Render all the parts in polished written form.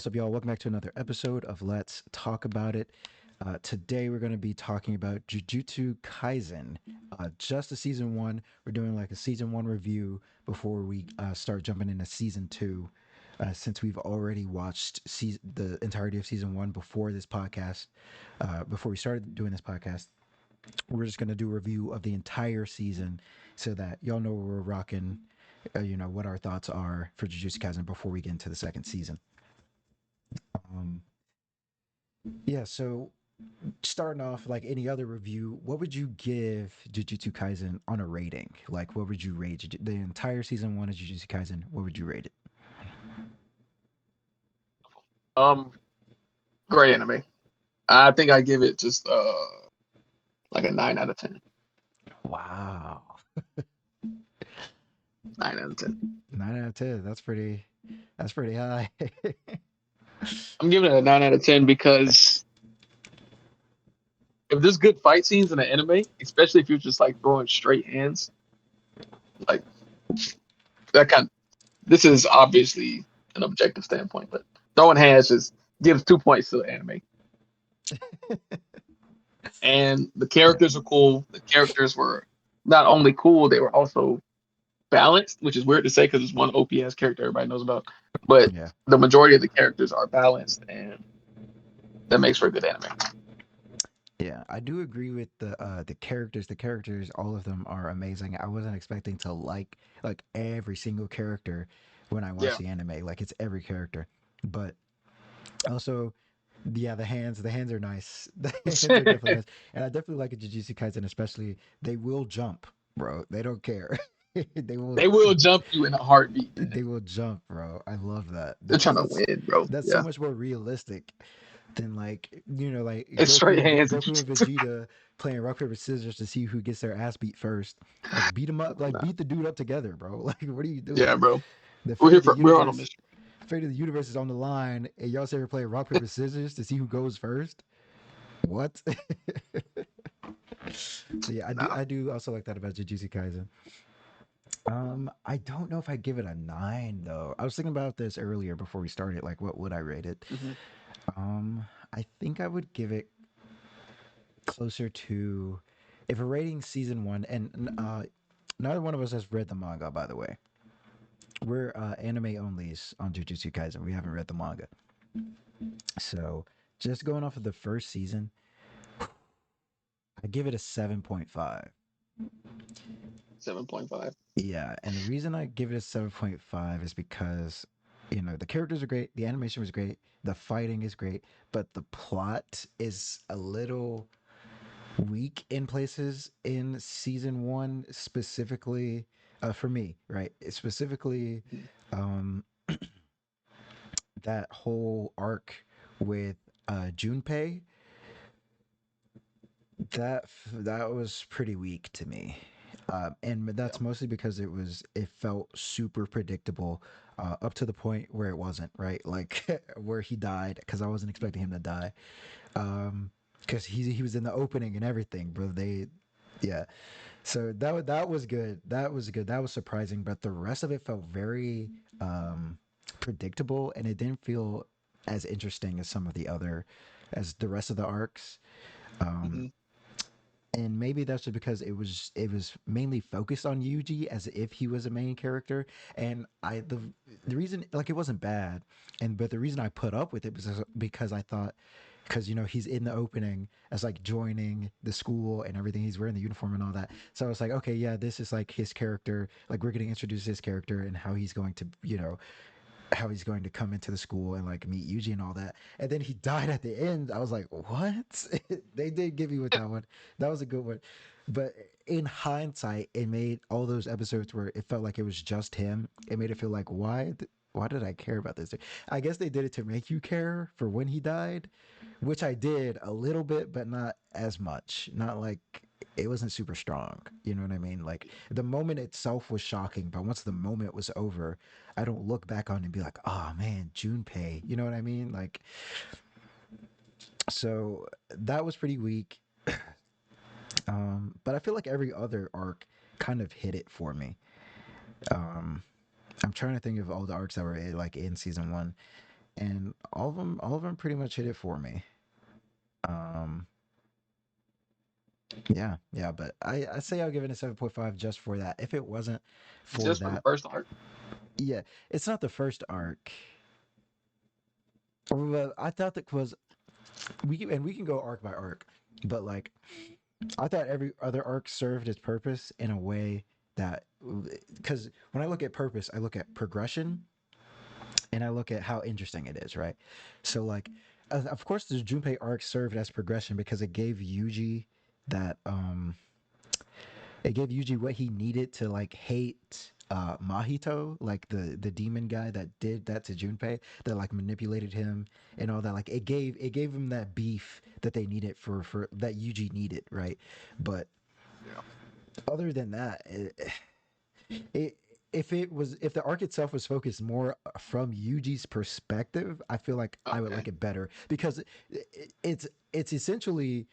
What's up, y'all? Welcome back to another episode of Let's Talk About It. Today, we're going to be talking about JuJutsu Kaisen. Just a season one. We're doing like a season one review before we start jumping into season two. Since we've already watched the entirety of season one before this podcast, before we started doing this podcast, we're just going to do a review of the entire season so that y'all know where we're rocking, what our thoughts are for Jujutsu Kaisen before we get into the second season. Um, yeah, so starting off like any other review, what would you give Jujutsu Kaisen on a rating? Like, what would you rate the entire season one of Jujutsu Kaisen? What would you rate it? Um, Great anime. I think I give it just like a 9 out of 10. Wow, 9 out of 10. 9 out of 10. That's pretty. That's pretty high. I'm giving it a 9 out of 10 because if there's good fight scenes in an anime, especially if you're just like throwing straight hands, like that kind. This is obviously an objective standpoint, but throwing hands just gives 2 points to the anime. And the Yeah, characters are cool. The characters were not only cool, they were also balanced, which is weird to say because it's one OPS character everybody knows about. But yeah, the majority of the characters are balanced, and that makes for a good anime. yeah. I do agree with the characters. The characters, all of them are amazing. I wasn't expecting to like every single character when I watch Yeah. the anime. Like it's every character, but also, yeah, the hands are nice. The hands are definitely nice, and I definitely like a Jujutsu Kaisen, especially they will jump, bro. They don't care. they will, They will jump you in a heartbeat, man. they will jump, bro. I love that. They're That's trying to that's win, bro. that's so Yeah. much more realistic than like like It's straight hands. Goku and Vegeta playing rock paper scissors to see who gets their ass beat first. Like beat them up, like Nah. beat the dude up together, bro. Like what are you doing? Yeah, bro. The We're fate here of the for we're on a universe mission. fate of the universe is on the line, and y'all say we're playing rock paper scissors to see who goes first. What? So yeah, Nah. I do also like that about Jujutsu Kaisen. I don't know if I give it a 9 though. I was thinking about this earlier before we started. Like, what would I rate it? Hmm. I think I would give it closer to if we're rating season one, and neither one of us has read the manga, by the way. We're anime onlys on Jujutsu Kaisen. We haven't read the manga, so just going off of the first season, I give it a 7.5. 7.5. Yeah, and the reason I give it a 7.5 is because, the characters are great, the animation was great, the fighting is great, but the plot is a little weak in places in season one, specifically for me, right? Specifically, um, that whole arc with Junpei, that was pretty weak to me, and Yeah. that's mostly because it felt super predictable, up to the point where it wasn't right, like where he died because I wasn't expecting him to die, because he was in the opening and everything, bro. Yeah, so that was good. That was good. That was surprising, but the rest of it felt very predictable, and it didn't feel as interesting as as the rest of the arcs. Um, Hmm. and maybe that's just because it was mainly focused on Yuji as if he was a main character, and the reason, like, it wasn't bad, and but the reason I put up with it was because I thought, because he's in the opening as like joining the school and everything, he's wearing the uniform and all that, so I was like, okay, yeah, this is like his character, like we're getting introduced to his character and how he's going to come into the school and like meet Yuji and all that. And then he died at the end. I was like, what? They did give me with that one. That was a good one. But in hindsight, it made all those episodes where it felt like it was just him. It made it feel like, why did I care about this? I guess they did it to make you care for when he died, which I did a little bit, but not as much. Not like it wasn't super strong. You know what I mean? Like the moment itself was shocking, but once the moment was over, I don't look back on it and be like, oh man, Junpei. You know what I mean? Like, so that was pretty weak. But I feel like every other arc kind of hit it for me. Um, I'm trying to think of all the arcs that were like in season one. and all of them pretty much hit it for me. Um, yeah, yeah, but I say I'll give it a 7.5 just for that. If it wasn't for just for the that, first arc. yeah, it's not the first arc. Well, I thought that was we can go arc by arc, but like I thought every other arc served its purpose in a way that because when I look at purpose, I look at progression and I look at how interesting it is, right? So like, of course, the Junpei arc served as progression because that it gave Yuji what he needed to like hate Mahito, like the demon guy that did that to Junpei, that like manipulated him and all that. Like it gave him that beef that they needed for that Yuji needed, right? But Yeah. other than that, it if the arc itself was focused more from Yuji's perspective, I feel like I would Okay. like it better because it's essentially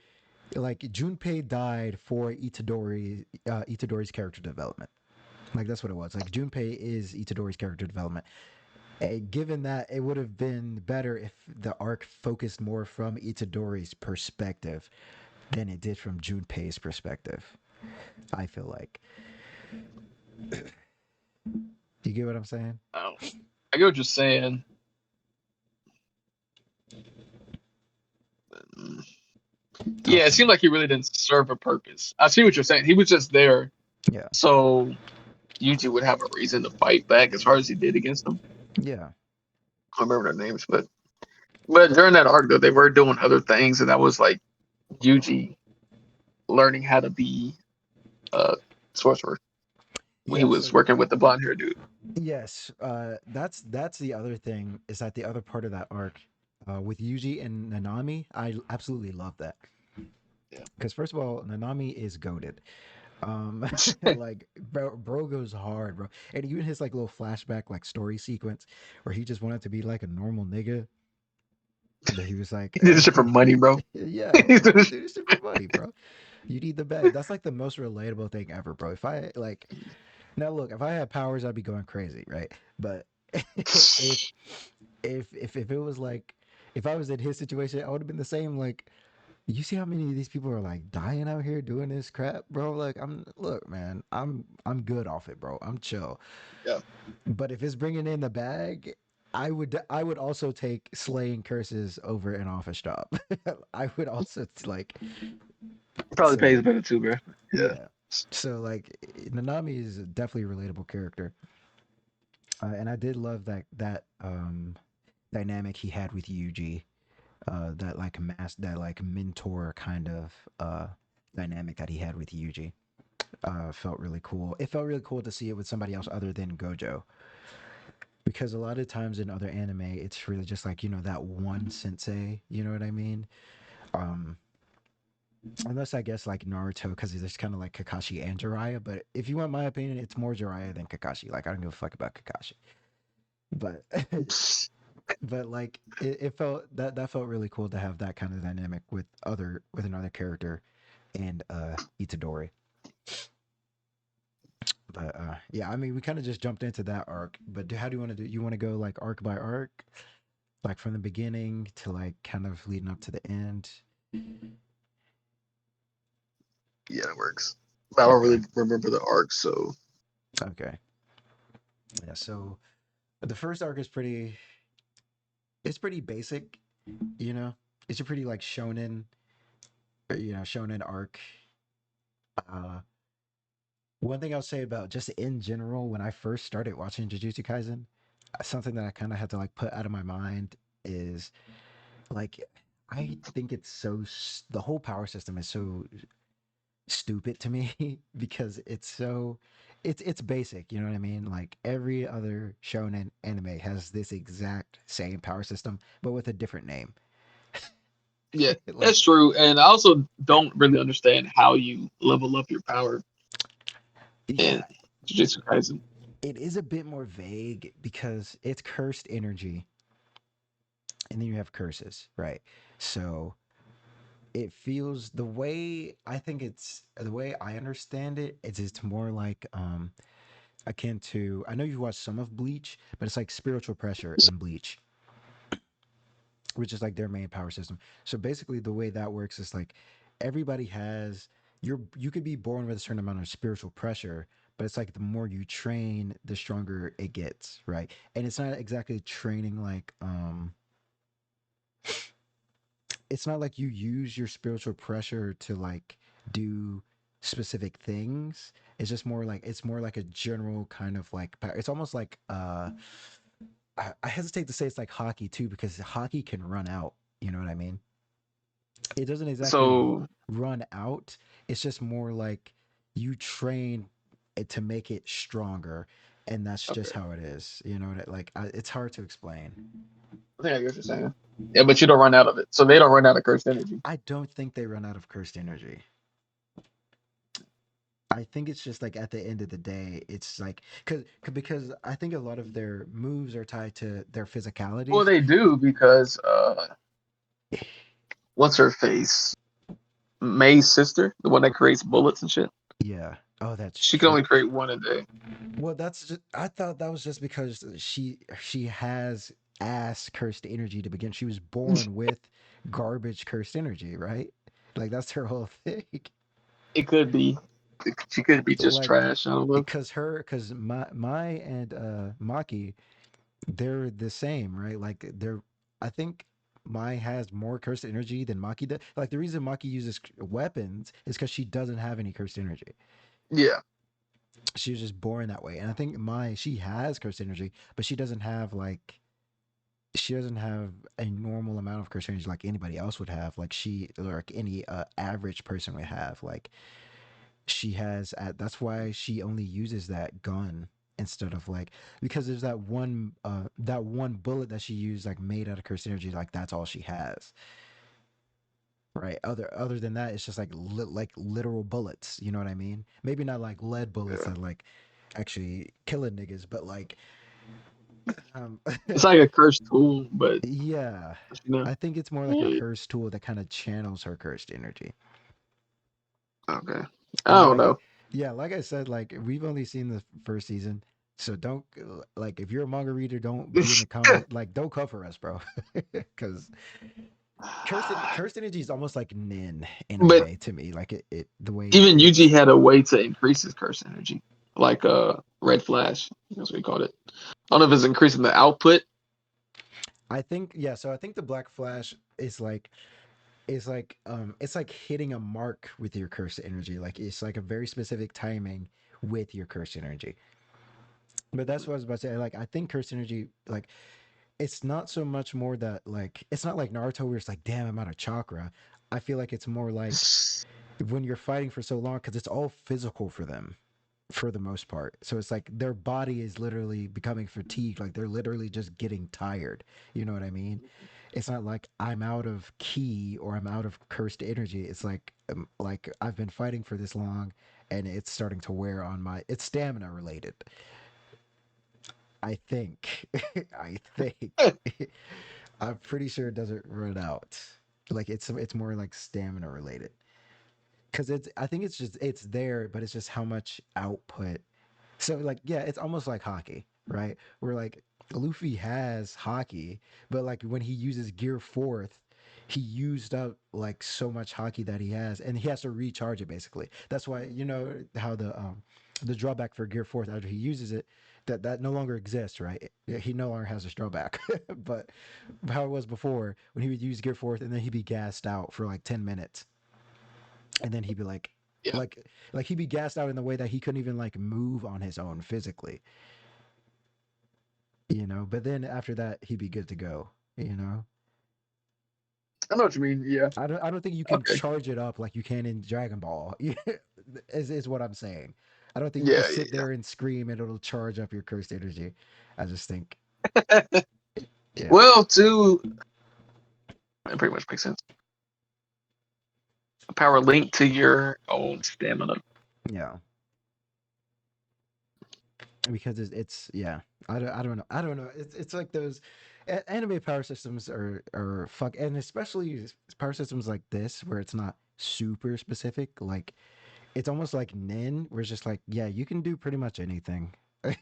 like Junpei died for Itadori's character development. Like that's what it was. Like Junpei is Itadori's character development. Given that, it would have been better if the arc focused more from Itadori's perspective than it did from Junpei's perspective. I feel like. Do you get what I'm saying? Oh, I get what you're saying. Mm. Talk Yeah, it to seemed me. like he really didn't serve a purpose. I see what you're saying. He was just there Yeah. so Yuji would have a reason to fight back as hard as he did against them. Yeah. I don't remember their names, but during that arc though, they were doing other things, and that was like Yuji learning how to be a sorcerer when he Yeah. was So working with the blonde hair dude. yes, that's the other thing is that the other part of that arc with Yuji and Nanami, I absolutely love that Yeah. because first of all, Nanami is goaded. Like bro goes hard, bro, and even his like little flashback like story sequence where he just wanted to be like a normal nigga. That he was like, He did this shit for money, bro. yeah, bro, I do this shit for money, bro. You need the bag. That's like the most relatable thing ever, bro. If I like now, look, if I had powers, I'd be going crazy, right? But if if it was like if I was in his situation, I would have been the same. Like, you see how many of these people are like dying out here doing this crap, bro? Like, look, man, I'm good off it, bro. I'm chill. Yeah, But if it's bringing in the bag, I would also take slaying curses over an office job. I would also like probably pays so better too, bro. Yeah, yeah. So like Nanami is a definitely a relatable character, and I did love that dynamic he had with Yuji, that like that like mentor kind of dynamic that he had with Yuji. Felt really cool. It felt really cool to see it with somebody else other than Gojo, because a lot of times in other anime, it's really just like that one sensei. You know what I mean? Um, Unless I guess like Naruto, because there's kind of like Kakashi and Jiraiya. But if you want my opinion, it's more Jiraiya than Kakashi. Like I don't give a fuck about Kakashi. But but like it felt that felt really cool to have that kind of dynamic with another character and Itadori. But yeah, I mean we kind of just jumped into that arc. But how do you want to do? You want to go like arc by arc, like from the beginning to like kind of leading up to the end? yeah, it works. But I don't Okay, really remember the arc, so okay, yeah. So the first arc is pretty. It's pretty basic, you know. It's a pretty like shonen, shonen arc. Uh, One thing I'll say about just in general, when I first started watching Jujutsu Kaisen, something that I kind of had to like put out of my mind is like I think it's the whole power system is so stupid to me because it's basic, you know what I mean? Like every other shonen anime has this exact same power system but with a different name. yeah, Like that's true. And I also don't really understand how you level up your power in yeah, Jujutsu Kaisen. it is a bit more vague because it's cursed energy and then you have curses, right? So it feels the way I understand it is it's more like akin to I know you've watched some of Bleach, but it's like spiritual pressure in Bleach. which is like their main power system. So basically, the way that works is like everybody has you could be born with a certain amount of spiritual pressure, but it's like the more you train, the stronger it gets, right? And it's not exactly training like it's not like you use your spiritual pressure to like do specific things. It's more like a general kind of like it's almost like I hesitate to say it's like hockey too because hockey can run out. You know what I mean? It doesn't exactly So run out. It's just more like you train it to make it stronger, and that's just okay, how it is. You know, it's hard to explain. I think I get what you're saying. Yeah, but you don't run out of it. So they don't run out of cursed energy. I don't think they run out of cursed energy. I think it's just like at the end of the day, it's like because I think a lot of their moves are tied to their Well, physicalities. they do because what's her face? May's sister, the one that creates bullets and shit. Yeah. Oh, that's She can true. only create one a day. Well, that's just I thought that was just because she has ass cursed energy to begin. She was born with garbage cursed energy, right? Like that's her whole thing. It could be. She could be just Like trash. I don't know. because my and Maki, they're the same, right? Like they're I think Mai has more cursed energy than Maki does. Like the reason Maki uses weapons is because she doesn't have any cursed energy. Yeah. She was just born that way. And I think Mai, she has cursed energy, but she doesn't have a normal amount of cursed energy like anybody else would have. Like she or like any average person would have. Like she has that's why she only uses that gun instead of like because there's that one bullet that she used like made out of cursed energy, like that's all she has, right? Other than that, it's just like like literal bullets, you know what I mean? Maybe not like lead bullets Yeah. that like actually killing niggas, but like um It's like a cursed tool, but yeah, you know. I think it's more like a cursed tool that kind of channels her cursed energy. Okay. I And don't like, know. yeah, like I said, like we've only seen the first season, so don't like if you're a manga reader, don't be in the comment like don't cover us, bro, because cursed energy is almost like Nin in a But way to me, like it the way even Yuji it's. had a way to increase his curse energy, like red flash. That's what he called it. I don't know if it's increasing the output. I think yeah, so I think the Black Flash it's like hitting a mark with your cursed energy, like it's like a very specific timing with your cursed energy. But that's what I was about to say. Like I think cursed energy, like it's not so much more that like it's not like Naruto where it's like damn I'm out of chakra. I feel like it's more like when you're fighting for so long because it's all physical for them for the most part. So it's like their body is literally becoming fatigued. Like they're literally just getting tired. You know what I mean? It's not like I'm out of ki or I'm out of cursed energy. It's like I've been fighting for this long and it's starting to wear on my. It's stamina related. I think. I think. I'm pretty sure it doesn't run out. Like it's more like stamina related because it's I think it's just it's there, but it's just how much output. So like yeah, it's almost like hockey, right? Where like Luffy has hockey, but like when he uses Gear Fourth, he used up like so much hockey that he has, and he has to recharge it basically. That's why you know how the drawback for Gear Fourth after he uses it that no longer exists, right? He no longer has this drawback, but how it was before when he would use Gear Fourth and then he'd be gassed out for like 10 minutes, and then he'd be Yeah. like like he'd be gassed out in the way that he couldn't even like move on his own physically, you know. But then after that, he'd be good to go, you know. I know what you mean. Yeah. I don't think you can Okay. charge it up like you can in Dragon Ball. Is what I'm saying. I don't think you can Yeah. sit there and scream and it'll charge up your cursed energy. I just think, Yeah. yeah, Well, too, that pretty much makes sense. A power linked to your own stamina. yeah, because it's yeah. I don't know. I don't know. It's like those anime power systems are fuck, and especially power systems like this where it's not super specific. Like it's almost like Nin, where it's just like, yeah, you can do pretty much anything.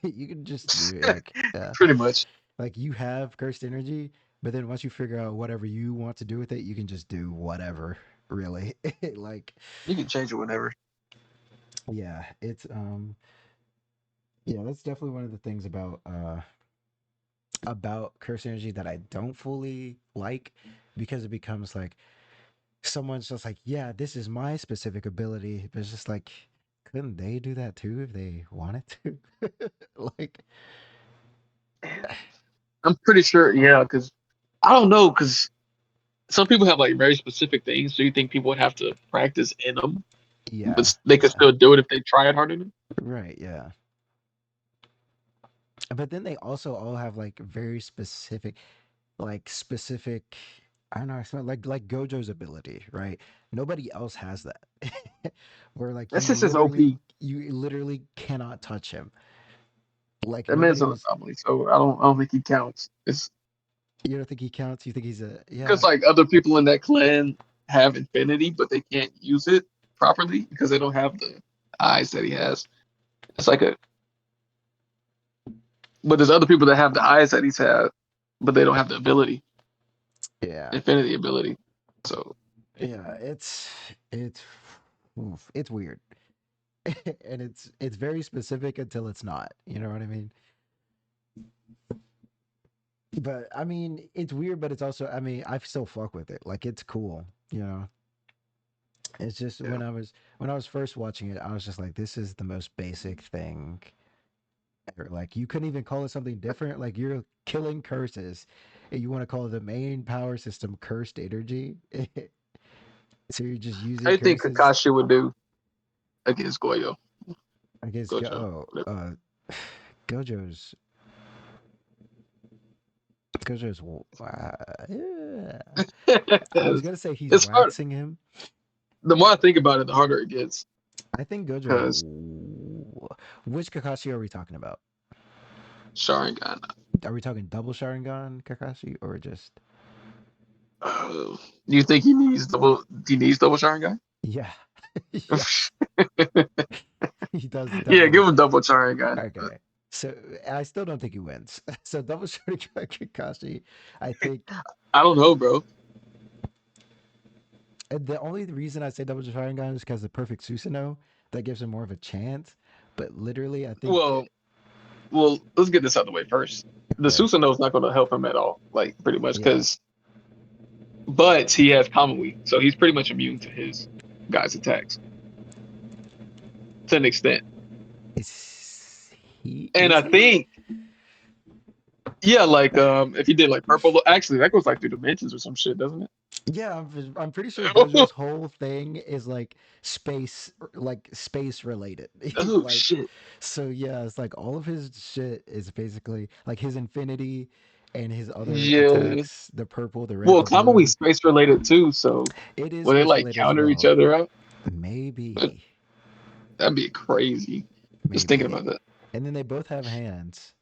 You can just do it. Like, yeah, Pretty much. like you have cursed energy, But then once you figure out whatever you want to do with it, you can just do whatever, really. Like, You can change it whenever. yeah, it's yeah, that's definitely one of the things about curse energy that I don't fully like, because it becomes like someone's just like, yeah, this is my specific ability, but it's just like, couldn't they do that too if they wanted to? Like, I'm pretty sure, yeah, because I don't know, because some people have like very specific things. So you think people would have to practice in them, yeah, but they could yeah, still do it if they tried hard enough? right, yeah. But then they also all have like very specific, like specific. I don't know, like Gojo's ability, right? Nobody else has that. Where like That's just his OP. you literally cannot touch him. Like That man's nobody an else. anomaly, so I don't think he counts. It's You don't think he counts? You think he's a because yeah, like other people in that clan have infinity, but they can't use it properly because they don't have the eyes that he has. It's like a but there's other people that have the eyes that he's had, but they don't have the ability, yeah, infinity ability. So yeah. It's oof, it's weird. And it's very specific until it's not. You know what I mean? But I mean, it's weird, but it's also, I mean, I still fuck with it. Like it's cool, you know. It's just yeah, when I was first watching it, I was just like, this is the most basic thing ever. Like you couldn't even call it something different. Like you're killing curses, and you want to call the main power system cursed energy. So you're just using I think curses Kakashi would do against Goyo. against Gojo. Gojo's Gojo's. Yeah. I was It's gonna say he's hard. waxing him. The more I think about it, the harder it gets. I think Gojo. Because Which Kakashi are we talking about? Sharingan. Are we talking double Sharingan Kakashi or just Do you think he needs double? He needs double Sharingan? yeah, yeah, he does Yeah, give definitely. him double Sharingan. Okay, so I still don't think he wins. So double Sharingan Kakashi, I think. I don't know, bro. And the only reason I say double Sharingan is because the perfect Susanoo that gives him more of a chance. But literally, I think Well, well, let's get this out of the way first. The okay, Susanoo is not going to help him at all, like pretty much, yeah, because but he has Kamui, so he's pretty much immune to his guy's attacks to an extent. And is I he? think, yeah, like if he did like purple, actually that goes like through dimensions or some shit, doesn't it? Yeah, I'm pretty sure Gojo's whole thing is like space related. Oh Like, shit. so yeah, it's like all of his shit is basically like his infinity and his other Yeah. attacks, the purple, the red, Well, the Kamui's blue. space related too, so It is will they space like related as counter each well. other out? Maybe, That'd be crazy. Just thinking maybe. about that. And then they both have hands.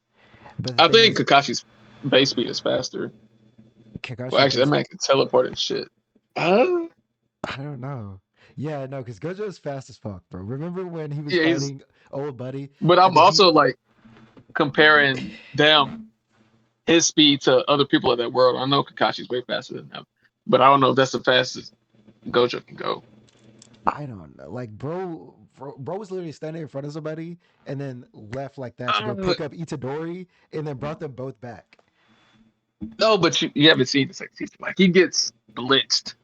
But the I thing think is, Kakashi's base speed is faster. Well, Kakashi's actually, that base. man can teleport and shit. Uh, I don't know. Yeah, no, because Gojo's fast as fuck, bro. Remember when he was yeah, he's. fighting old buddy, But and I'm then he also like comparing them his speed to other people in that world. I know Kakashi's way faster than him, but I don't know if that's the fastest Gojo can go. I don't know. Like, bro was literally standing in front of somebody and then left like that to go Uh, pick up Itadori and then brought them both back. no, but you haven't seen the second season. Like he gets blitzed.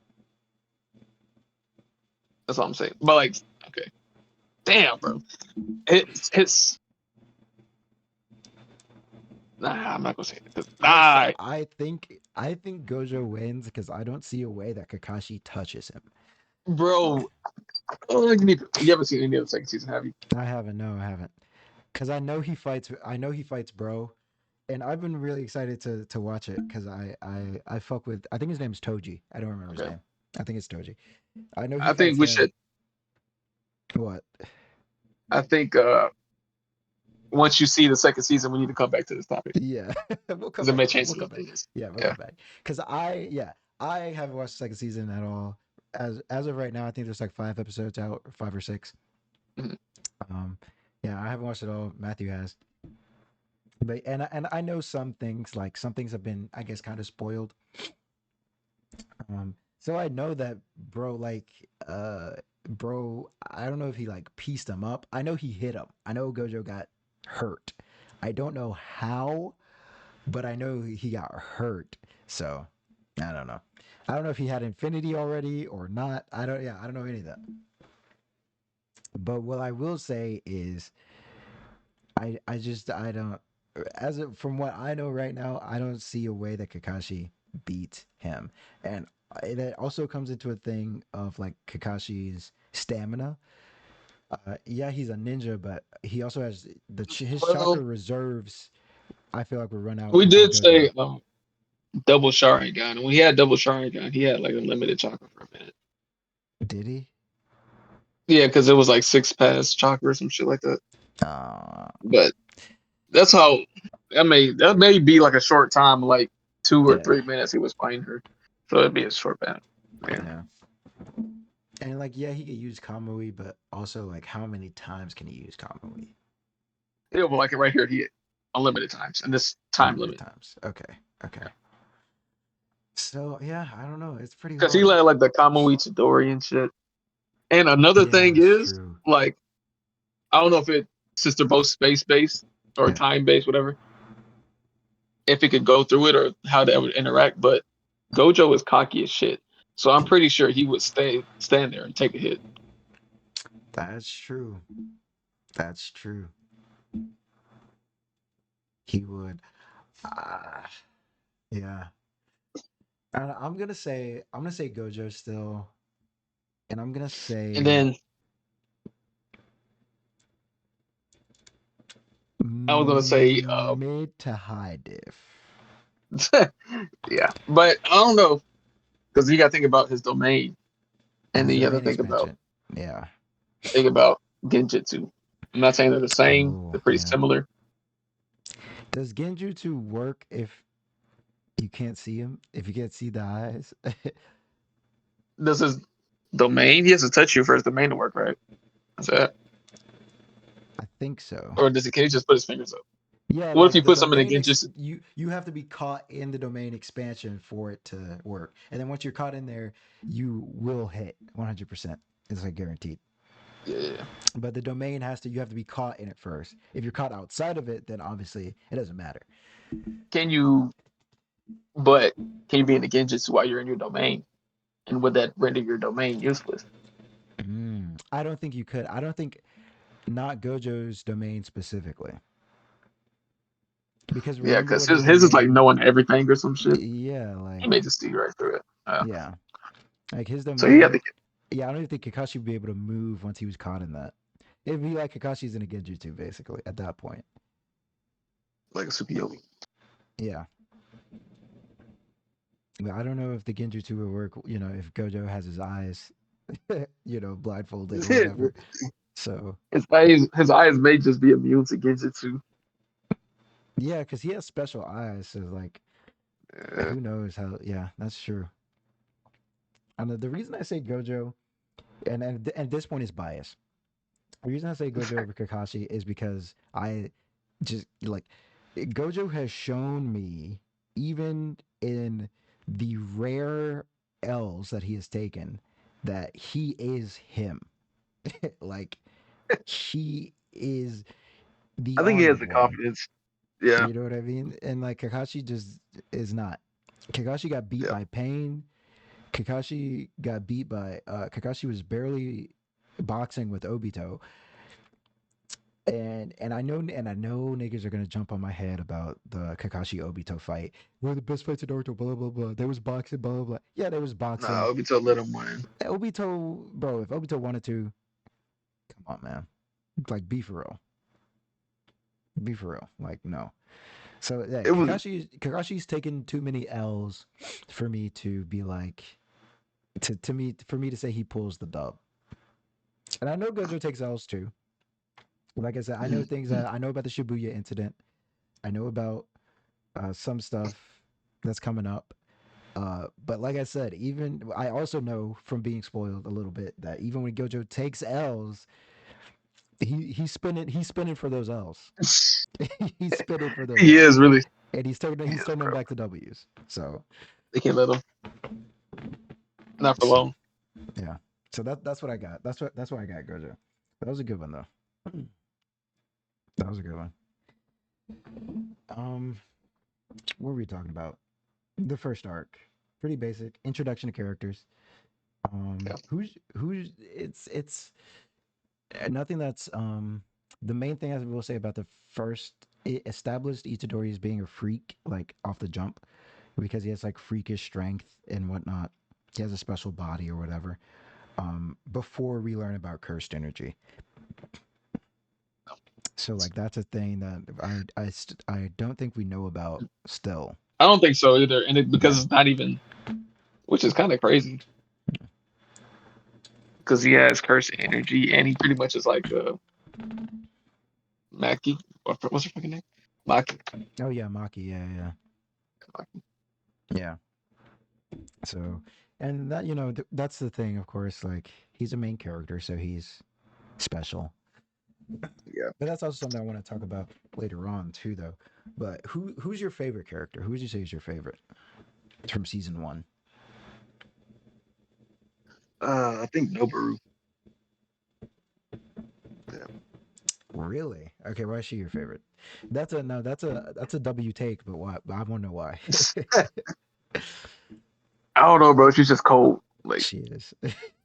That's all I'm saying. But like, okay, damn, bro, it's nah. I'm not gonna say it because nah, I think Gojo wins because I don't see a way that Kakashi touches him. bro. You haven't seen any of the second season, have you? I haven't. No, I haven't. Because I know he fights. I know he fights, bro. And I've been really excited to watch it because I fuck with. I think his name's Toji. I don't remember his Okay, name. I think it's Toji. I know he I think fights we him. should. What? I think once you see the second season, we need to come back to this topic Yeah, we'll come because it back may to it. change We'll some come back. opinions. Yeah, we'll Yeah. come back. Cause I haven't watched the second season at all. As of right now, I think there's like 5 episodes out, or 5 or 6. Mhm. Um, yeah, I haven't watched it all. Matthew has, But and I know some things, like some things have been, I guess, kind of spoiled. So I know that bro, like, bro, I don't know if he like pieced him up. I know he hit him. I know Gojo got hurt. I don't know how, but I know he got hurt. So I don't know. I don't know if he had infinity already or not. I don't. Yeah, I don't know any of that. But what I will say is, I just I don't. From what I know right now, I don't see a way that Kakashi beats him, and that also comes into a thing of like Kakashi's stamina. Yeah, he's a ninja, but he also has his chakra Well, reserves. I feel like will run out we before did say Gojo. double Sharingan, and when he had double Sharingan, he had like unlimited chakra for a minute. Did he? Yeah, because it was like six pass chakra or some shit like that. Uh, But that's how that may be like a short time, like 2 or 3 minutes he was fighting her. So it'd be a short battle. Yeah. yeah. And like, yeah, he could use Kamui, but also like, how many times can he use Kamui? Yeah, but like right here, he unlimited times and this time Unlimited limit. times. Okay. Okay. So yeah, I don't know. It's pretty Because he hard. let like the Kamui Chidori and shit. And another Yeah, thing that's is, true. like, I don't know if it since they're both space based or Yeah. time based, whatever, if it could go through it or how they would interact, but Gojo is cocky as shit. So I'm pretty sure he would stand there and take a hit. That's true. That's true. He would. Ah, yeah. I'm gonna say Gojo still, and I'm gonna And say then I was gonna say, mid to high diff. yeah, but I don't know because you got to think about his domain, and His then you have to domain expansion. Yeah. think about Genjutsu. I'm not saying they're the same; Oh they're pretty yeah. similar. Does Genjutsu work if you can't see him? If you can't see the eyes? Does his domain? He has to touch you for his domain to work, right? Is that, I think so. or does he? Can he just put his fingers up? Yeah, What if you like the put something in domain Genjutsu? you have to be caught in the domain expansion for it to work. And then once you're caught in there, you will hit 100%. It's like guaranteed. Yeah, yeah, yeah. But the domain you have to be caught in it first. If you're caught outside of it, then obviously it doesn't matter. Can you? But can you be in the Genjutsu while you're in your domain? And would that render your domain useless? I don't think you could. I don't think not Gojo's domain specifically. Because Yeah, remember because what his his is like domain knowing everything or some shit. yeah, He like may just see right through it. yeah. Like his So he had domain to yeah, I don't even think Kakashi would be able to move once he was caught in that. It'd be like Kakashi's in a Genjutsu, basically, at that point. get like a Tsukiyomi. Yeah. But I don't know if the Genjutsu would work, if Gojo has his eyes, blindfolded or whatever. So, His eyes may just be immune to Genjutsu. yeah, because he has special eyes. So, like, Yeah. who knows how. Yeah, that's true. And the reason I say Gojo, and this point is bias. The reason I say Gojo over Kakashi is because I just like Gojo has shown me, even in the rare L's that he has taken, that he is him. Like he is the I think he has honest the one. confidence. Yeah. You know what I mean? And like Kakashi just is not. Kakashi got beat Yeah. by pain. Kakashi was barely boxing with Obito. And I know niggas are gonna jump on my head about the Kakashi Obito fight. One of the best fights in Naruto, blah blah blah. There was boxing, blah blah blah. Yeah, there was Nah, boxing. Obito let him win. Obito, bro, if Obito wanted to, come on, man. Like, be for real. Be for real. Like, no. So yeah, It was Kakashi's taken too many L's for me to be like for me to say he pulls the dub. And I know Gojo takes L's too. Like I said, I know things that I know about the Shibuya incident. I know about some stuff that's coming up. But like I said, even I also know from being spoiled a little bit that even when Gojo takes L's, He's spinning for those L's. He's spinning for those He L's, is really. and He he's is, turning them bro. back to W's. So They can't let him. Not for long. yeah. So that's what I got. That's what I got, Gojo. That was a good one though. That was a good one. Um, what were we talking about? The first arc, pretty basic introduction to characters. Yeah. Who's it's nothing that's the main thing I will say about the first, it established Itadori as being a freak like off the jump because he has like freakish strength and whatnot. He has a special body or whatever. Before we learn about cursed energy, so like that's a thing that I don't think we know about still. I don't think so either, and because Yeah, it's not even, which is kind of crazy, because he has curse energy, and he pretty much is like Mackie. What's her fucking name? Maki. oh yeah, Maki, yeah, yeah. So, and that that's the thing, of course. Like he's a main character, so he's special. Yeah. But that's also something I want to talk about later on too, though. But who's your favorite character? Who would you say is your favorite from season one? I think Noboru. Yeah. Really? Okay, why is she your favorite? That's a no. That's a W take, but why? I want to know why. I don't know, bro. She's just cold. She is.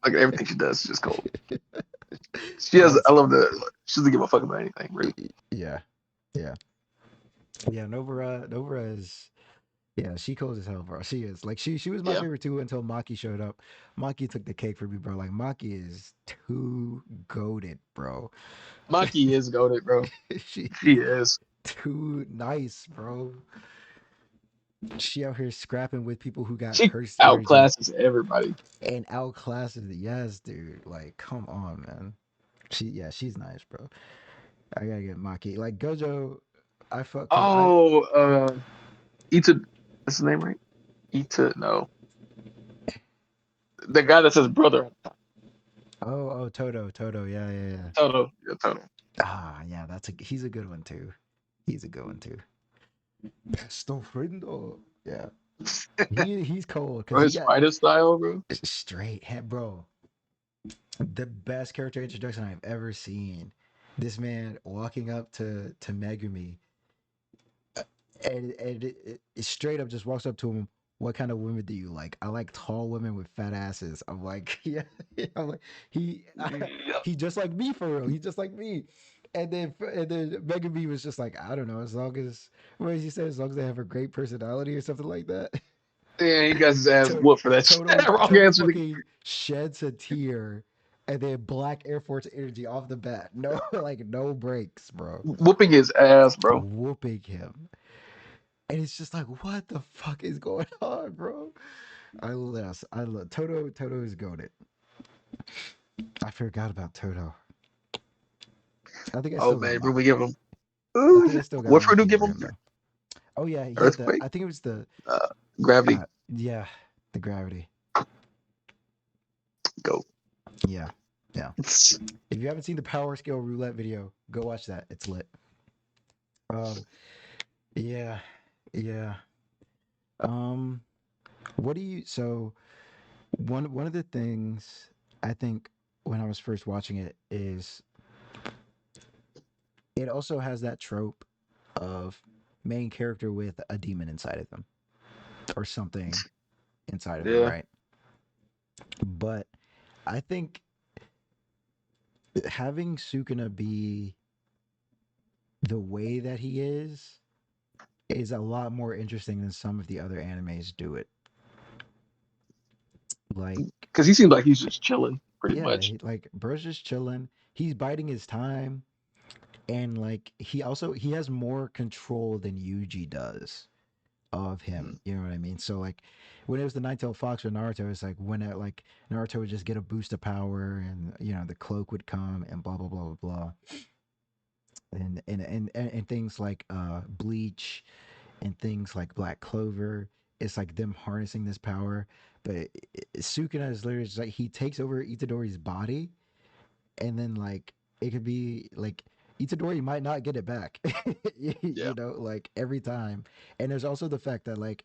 Like everything she does is just cold. She Yeah, has. I it's love the. She doesn't give a fuck about anything, really. yeah, yeah, yeah. Novara is yeah. She cold as hell, bro. She is like she was my Yeah. favorite too until Maki showed up. Maki took the cake for me, bro. Like Maki is too goaded, bro. Maki is goaded, bro. She's She is. too nice, bro. She out here scrapping with people who got She cursed energy outclasses everybody. and outclasses the yes, dude. Like, come on, man. She's nice, bro. I gotta get Maki. Like Gojo, I fuck because I Oh, Ita. That's his name, right? Ita. No, the guy that says brother. Toto, yeah. Toto. Yeah, Toto. Ah, yeah, he's a good one too. He's a good one too. Besto friendo. Yeah. He's cold because Bro, he his got fighter style, bro. straight head, bro. The best character introduction I've ever seen. This man walking up to Megumi and it straight up just walks up to him. What kind of women do you like? I like tall women with fat asses. I'm like, yeah, I'm like, he Yeah. he just like me for real. He just like me. And then Megumi was just like, I don't know, as long as what did he say? As long as they have a great personality or something like that. Yeah, he got his ass To- whooped for that shit. Wrong Toto answer. fucking sheds a tear and then black Air Force energy off the bat. No, like no breaks, bro. Whooping his ass, bro. Whooping him. And it's just like, what the fuck is going on, bro? I love Toto. Toto is goaded. I forgot about Toto. I think I Oh still got man, bro, Maki. we give him. I think I still got What fruit do Maki we give over him? him though. Oh yeah, he had the. Earthquake, I think it was the. gravity. Yeah, the gravity. Go. Yeah, yeah. If you haven't seen the power scale roulette video, go watch that. It's lit. Um, yeah, yeah. Um, what do you? So one of the things I think when I was first watching it is it also has that trope of main character with a demon inside of them or something inside of them, Yeah. right? But I think having Sukuna be the way that he is a lot more interesting than some of the other animes do it. Like, Because he seems like he's just chilling, pretty yeah, much. like bro's just chilling. He's biding his time, and like he has more control than Yuji does of him. Mm. You know what I mean? So like when it was the Nine-Tailed Fox or Naruto, it's like when it like Naruto would just get a boost of power and the cloak would come and blah blah blah blah blah. And things like Bleach and things like Black Clover, it's like them harnessing this power. But Sukuna is literally just like he takes over Itadori's body and then like it could be like Itadori might not get it back, Yeah, like every time. And there's also the fact that like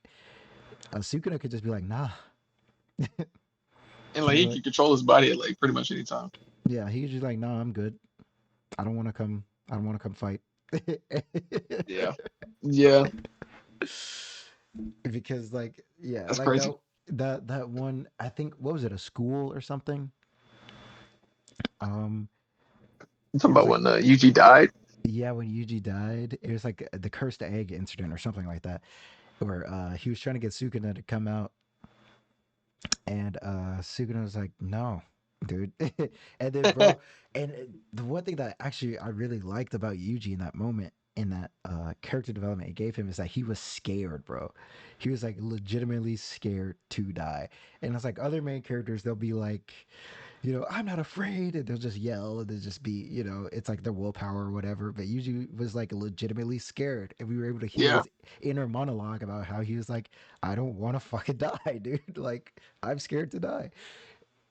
Sukuna could just be like, nah, and like he like, can control his body at like pretty much any time. yeah, he's just like, nah, I'm good. I don't want to come. I don't want to come fight. Yeah, yeah, Because like yeah, that's like crazy. that one. I think what was it, a school or something? Um, I'm it talking was about like when Yuji died. yeah, when Yuji died, it was like the cursed egg incident or something like that, where he was trying to get Sukuna to come out, and Sukuna was like, "No, dude." And then, bro, and the one thing that actually I really liked about Yuji in that moment, in that character development it gave him, is that he was scared, bro. He was like legitimately scared to die. And it's like other main characters, they'll be like, I'm not afraid, and they'll just yell, and they'll just be, it's like their willpower or whatever. But Yuji was like legitimately scared, and we were able to hear Yeah, his inner monologue about how he was like, I don't want to fucking die, dude. Like, I'm scared to die.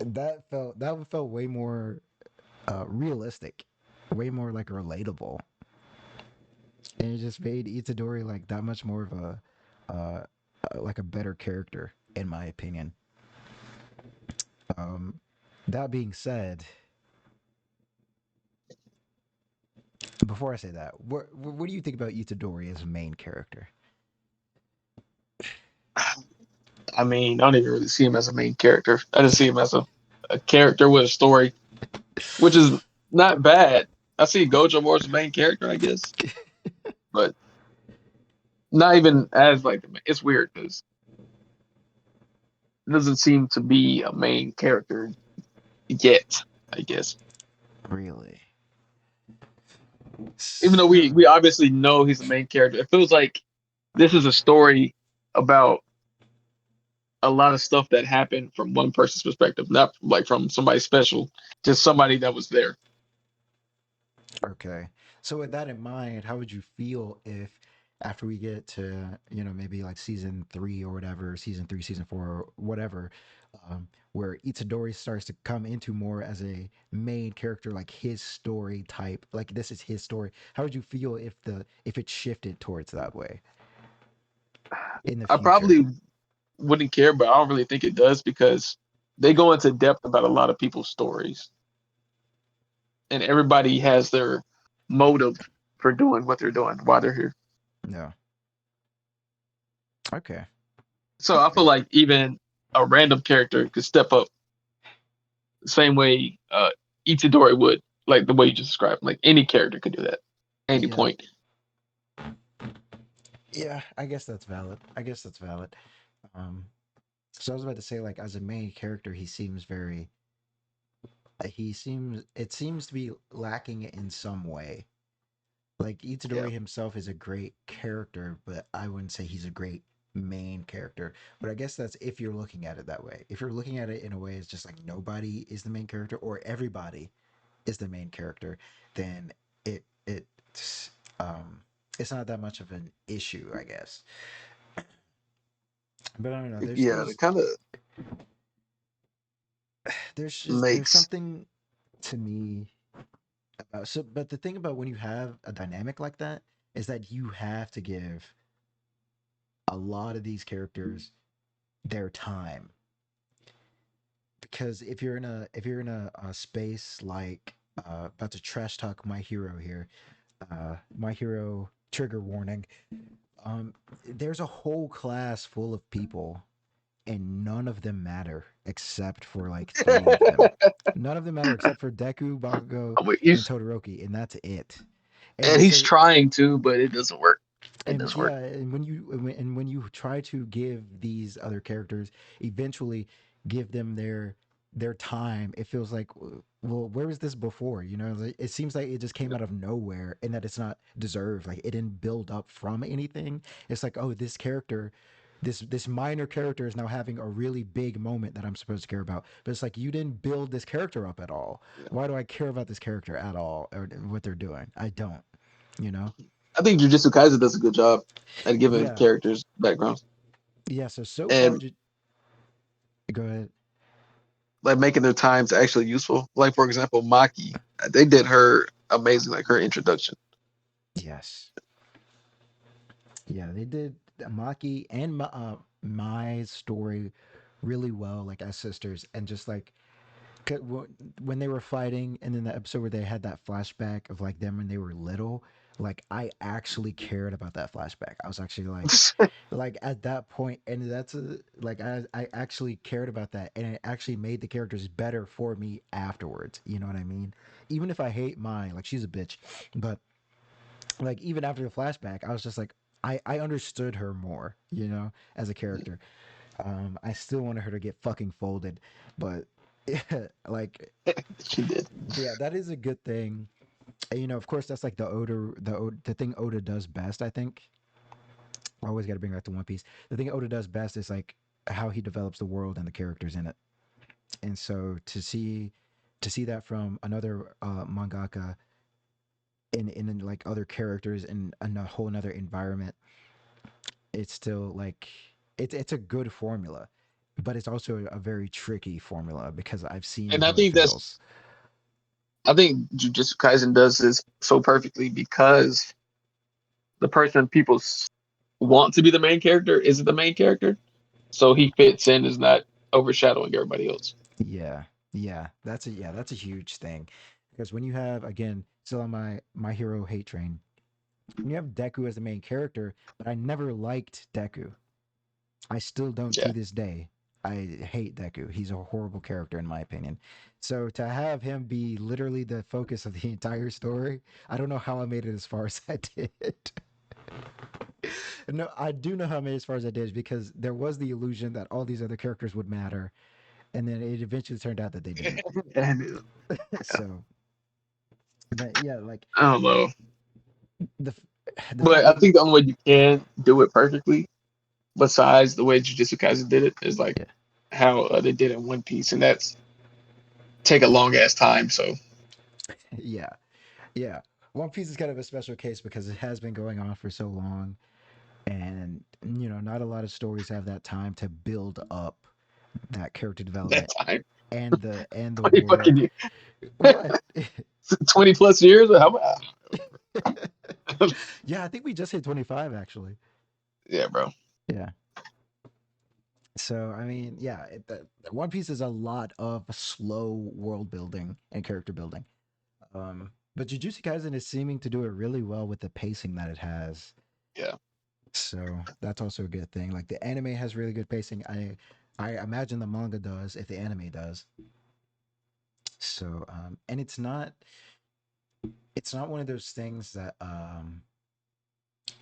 And that felt way more realistic, way more like relatable, and it just made Itadori like that much more of a like a better character, in my opinion. Um, that being said, before I say that, what do you think about Itadori as a main character? I mean, I don't even really see him as a main character. I just see him as a character with a story, which is not bad. I see Gojo more as the main character, I guess, but not even as like it's weird because it doesn't seem to be a main character yet. I guess, Really? even though we obviously know he's the main character, it feels like this is a story about a lot of stuff that happened from one person's perspective, not like from somebody special, just somebody that was there. Okay. So with that in mind, how would you feel if after we get to, maybe like season 3 or whatever, season 3, season 4, or whatever, where Itadori starts to come into more as a main character, like his story type, like this is his story. How would you feel if it shifted towards that way in the I future? probably wouldn't care, but I don't really think it does because they go into depth about a lot of people's stories, and everybody has their motive for doing what they're doing while they're here. No. Okay. So I feel Okay. like even a random character could step up the same way Itadori would, like the way you just described. Like any character could do that at any Yeah. point. Yeah, I guess that's valid. I guess that's valid. Um, so I was about to say, like, as a main character, it seems to be lacking in some way. Like, Yeah. Itadori himself is a great character, but I wouldn't say he's a great main character. But I guess that's if you're looking at it that way. If you're looking at it in a way, it's just like nobody is the main character or everybody is the main character, then it's it's not that much of an issue, I guess. But I don't know. There's Yeah, it there's kind of there's makes. something to me but the thing about when you have a dynamic like that is that you have to give a lot of these characters their time, because if you're in a space like about to trash talk My Hero here, My Hero trigger warning, there's a whole class full of people and none of them matter except for like three of them. None of them matter except for Deku, Bakugo, and Todoroki, and that's it. And And he's so, trying to, but it doesn't work. It and doesn't work. yeah, and when you try to give these other characters, eventually give them their time, it feels like, well, where was this before? Like, it seems like it just came out of nowhere, and that it's not deserved. Like, it didn't build up from anything. It's like, oh, this character, this minor character is now having a really big moment that I'm supposed to care about. But it's like, you didn't build this character up at all. Yeah. Why do I care about this character at all, or what they're doing? I don't. You know? I think Jujutsu Kaisen does a good job at giving Yeah, characters backgrounds. yeah. So far, And go ahead. like making their times actually useful. Like for example, Maki, they did her amazing, like her introduction. Yes. Yeah, they did Maki and my story really well, like as sisters, and just like when they were fighting, and then the episode where they had that flashback of like them when they were little, like I actually cared about that flashback. I was actually like at that point, and that's like I actually cared about that, and it actually made the characters better for me afterwards. You know what I mean? Even if I hate mine, like she's a bitch, but like even after the flashback, I was just like I understood her more, you know, as a character. I still wanted her to get fucking folded, but like She did. yeah, that is a good thing. And, you know, of course, that's like the thing Oda does best. I think I always got to bring back to One Piece. The thing Oda does best is like how he develops the world and the characters in it. And so to see that from another mangaka in like other characters in a whole another environment, it's still like it's a good formula, but it's also a very tricky formula because I've seen And how it fails. I think Jujutsu Kaisen does this so perfectly because the person people want to be the main character isn't the main character, so he fits in as not overshadowing everybody else. Yeah, yeah, that's a huge thing because when you have again still on my hero hate train, when you have Deku as the main character, but I never liked Deku. I still don't Yeah, to this day. I hate Deku. He's a horrible character in my opinion. So to have him be literally the focus of the entire story, I don't know how I made it as far as I did. No, I do know how I made it as far as I did because there was the illusion that all these other characters would matter, and then it eventually turned out that they didn't. and So, but yeah, like I don't know, the the but fact I that think the only way you can do it perfectly, besides the way Jujutsu Kaisen did it, is like yeah, how they did it in One Piece, and that's take a long ass time. So yeah, yeah. One Piece is kind of a special case because it has been going on for so long, and you know, not a lot of stories have that time to build up that character that development time, and the 20 world. fucking years, What? 20 plus years. How about? Yeah, I think we just hit 25 actually. Yeah, bro. Yeah. So I mean, yeah, One Piece is a lot of slow world building and character building. But Jujutsu Kaisen is seeming to do it really well with the pacing that it has. Yeah, So that's also a good thing. Like the anime has really good pacing. I imagine the manga does if the anime does. So and it's not one of those things that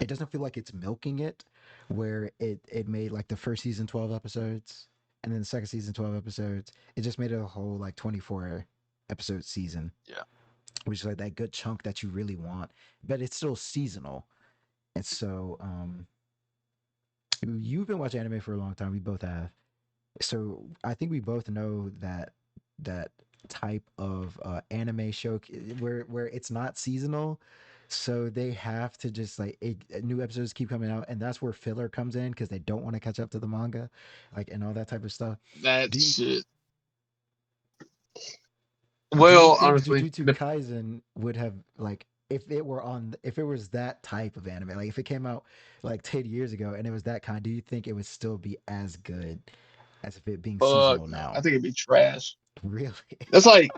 it doesn't feel like it's milking it, where it made like the first season 12 episodes and then the second season 12 episodes. It just made it a whole like 24 episode season, yeah. which is like that good chunk that you really want, but it's still seasonal. And so you've been watching anime for a long time. We both have. So I think we both know that type of anime show where it's not seasonal, so they have to just like new episodes keep coming out, and that's where filler comes in because they don't want to catch up to the manga, like and all that type of stuff. That Do you shit. do you Well, think honestly, Jujutsu Kaisen would have like if it was that type of anime, like if it came out like 10 years ago and it was that kind, do you think it would still be as good as if it being fuck seasonal no. I now? think it'd be trash. Really? That's like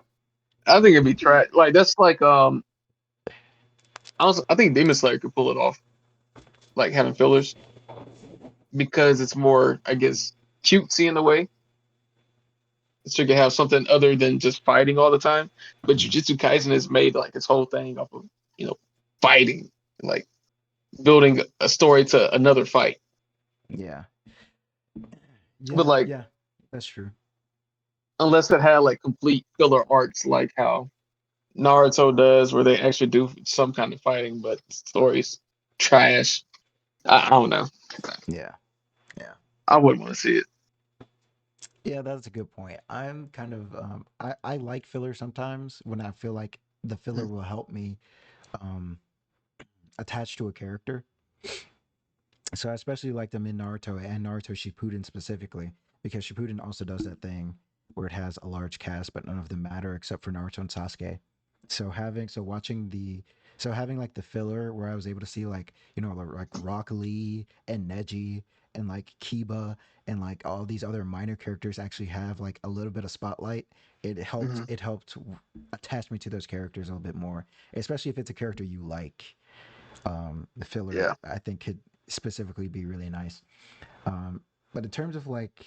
I think it'd be trash. Like that's like I think Demon Slayer could pull it off, like having fillers because it's more, I guess, cutesy in a way. So you can have something other than just fighting all the time. But Mm, Jujutsu Kaisen has made like its whole thing off of you know fighting, like building a story to another fight. yeah. But Yeah, like yeah. That's true. unless it had like complete filler arcs, like how Naruto does, where they actually do some kind of fighting, but stories trash. I don't know. Yeah. Yeah. I wouldn't want to see it. Yeah, that's a good point. I'm kind of I like filler sometimes when I feel like the filler will help me um attach to a character. So I especially like them in Naruto and Naruto Shippuden specifically because Shippuden also does that thing where it has a large cast, but none of them matter except for Naruto and Sasuke. So having like the filler where I was able to see like like Rock Lee and Neji and like Kiba and like all these other minor characters actually have like a little bit of spotlight. Hmm. It helped attach me to those characters a little bit more, especially if it's a character you like. The filler Yeah. I think could specifically be really nice. Um, but in terms of like,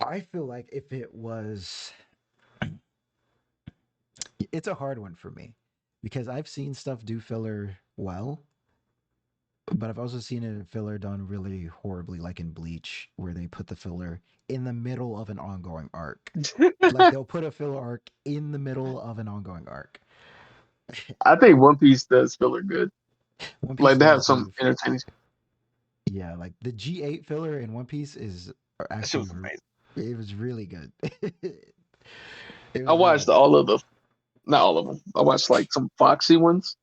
I feel like if it was, it's a hard one for me because I've seen stuff do filler well, but I've also seen a filler done really horribly, like in Bleach, where they put the filler in the middle of an ongoing arc. Like they'll put a filler arc in the middle of an ongoing arc. I think One Piece does filler good. One Piece Like they does have some do, entertaining. yeah, like the G8 filler in One Piece is That shit actually, was amazing. it was really good. It I was really watched good. all of the, not all of them. I watched like some Foxy ones,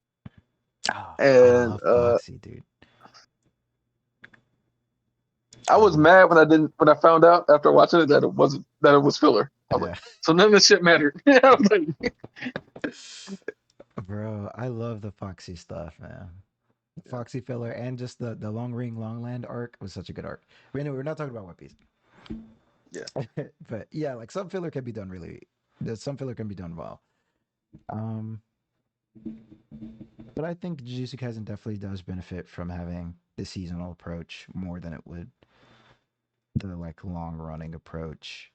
Oh, I and love Foxy, dude. I I was love mad when Foxy. I didn't when I found out after watching it that it was filler. I was like, Yeah. so none of this shit mattered. I was like, Bro, I love the Foxy stuff, man. Foxy filler and just the Long Ring Longland arc was such a good arc. But anyway, we're not talking about One Piece. yeah, But yeah, like some filler can be done some filler can be done well. Um, but I think Jujutsu Kaisen definitely does benefit from having the seasonal approach more than it would the like long running approach.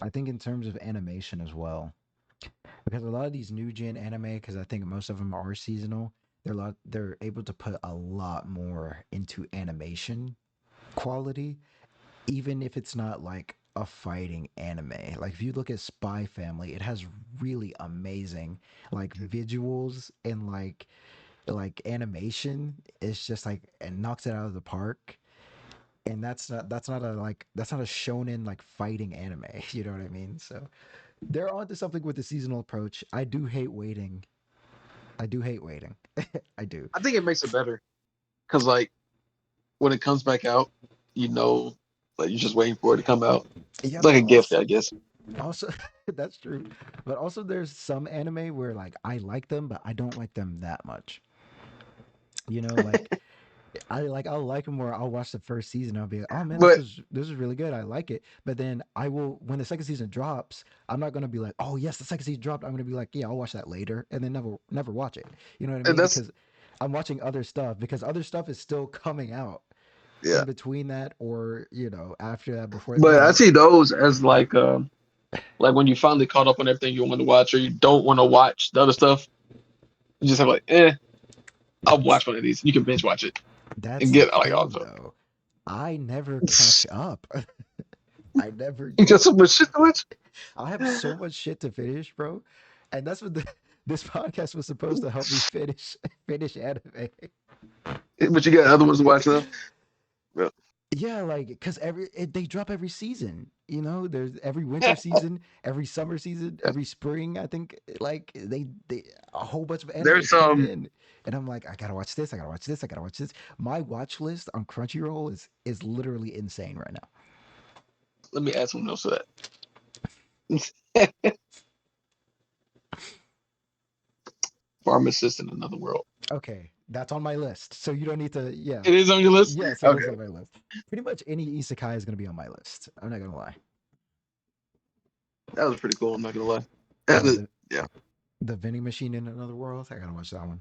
I think in terms of animation as well, because a lot of these new gen anime, because I think most of them are seasonal, they're able to put a lot more into animation quality, even if it's not like a fighting anime. Like if you look at Spy Family, it has really amazing like visuals and like animation. It's just like it knocks it out of the park. And that's not a shonen like fighting anime. You know what I mean? So they're onto something with the seasonal approach. I do hate waiting. I do hate waiting. I do. I think it makes it better because like when it comes back out, you know, like you're just waiting for it to come out. Yeah, It's like but a gift, I guess. also that's true. But also there's some anime where like I like them, but I don't like them that much. Like I'll like them where I'll watch the first season. I'll be like, oh man, But this is really good. I like it. But then I will when the second season drops, I'm not gonna be like, oh yes, the second season dropped. I'm gonna be like, yeah, I'll watch that later, and then never watch it. You know what I mean? that's Because I'm watching other stuff because other stuff is still coming out yeah. in between that or after that before But I see those as like when you finally caught up on everything you want to watch, or you don't want to watch the other stuff. You just have like, I'll watch one of these. You can binge watch it and that's the get like thing also. though. I never catch up. I never You got do. so much shit to watch. I have so much shit to finish, bro. And that's what this podcast was supposed to help me finish anime. But you got other ones to watch though. Yeah. Yeah, like because they drop every season. There's every winter season, every summer season, every spring. I think like they a whole bunch of anime There's is coming some. in, and I'm like, I gotta watch this. I gotta watch this. I gotta watch this. My watch list on Crunchyroll is literally insane right now. Let me add something else to that. Pharmacist in Another World. Okay, that's on my list. So you don't need to. Yeah, It is on your list. yes, it is Okay, on my list. Pretty much any isekai is gonna be on my list. I'm not gonna lie. that was pretty cool. I'm not gonna lie. Oh, Yeah, the vending machine in Another World. I gotta watch that one.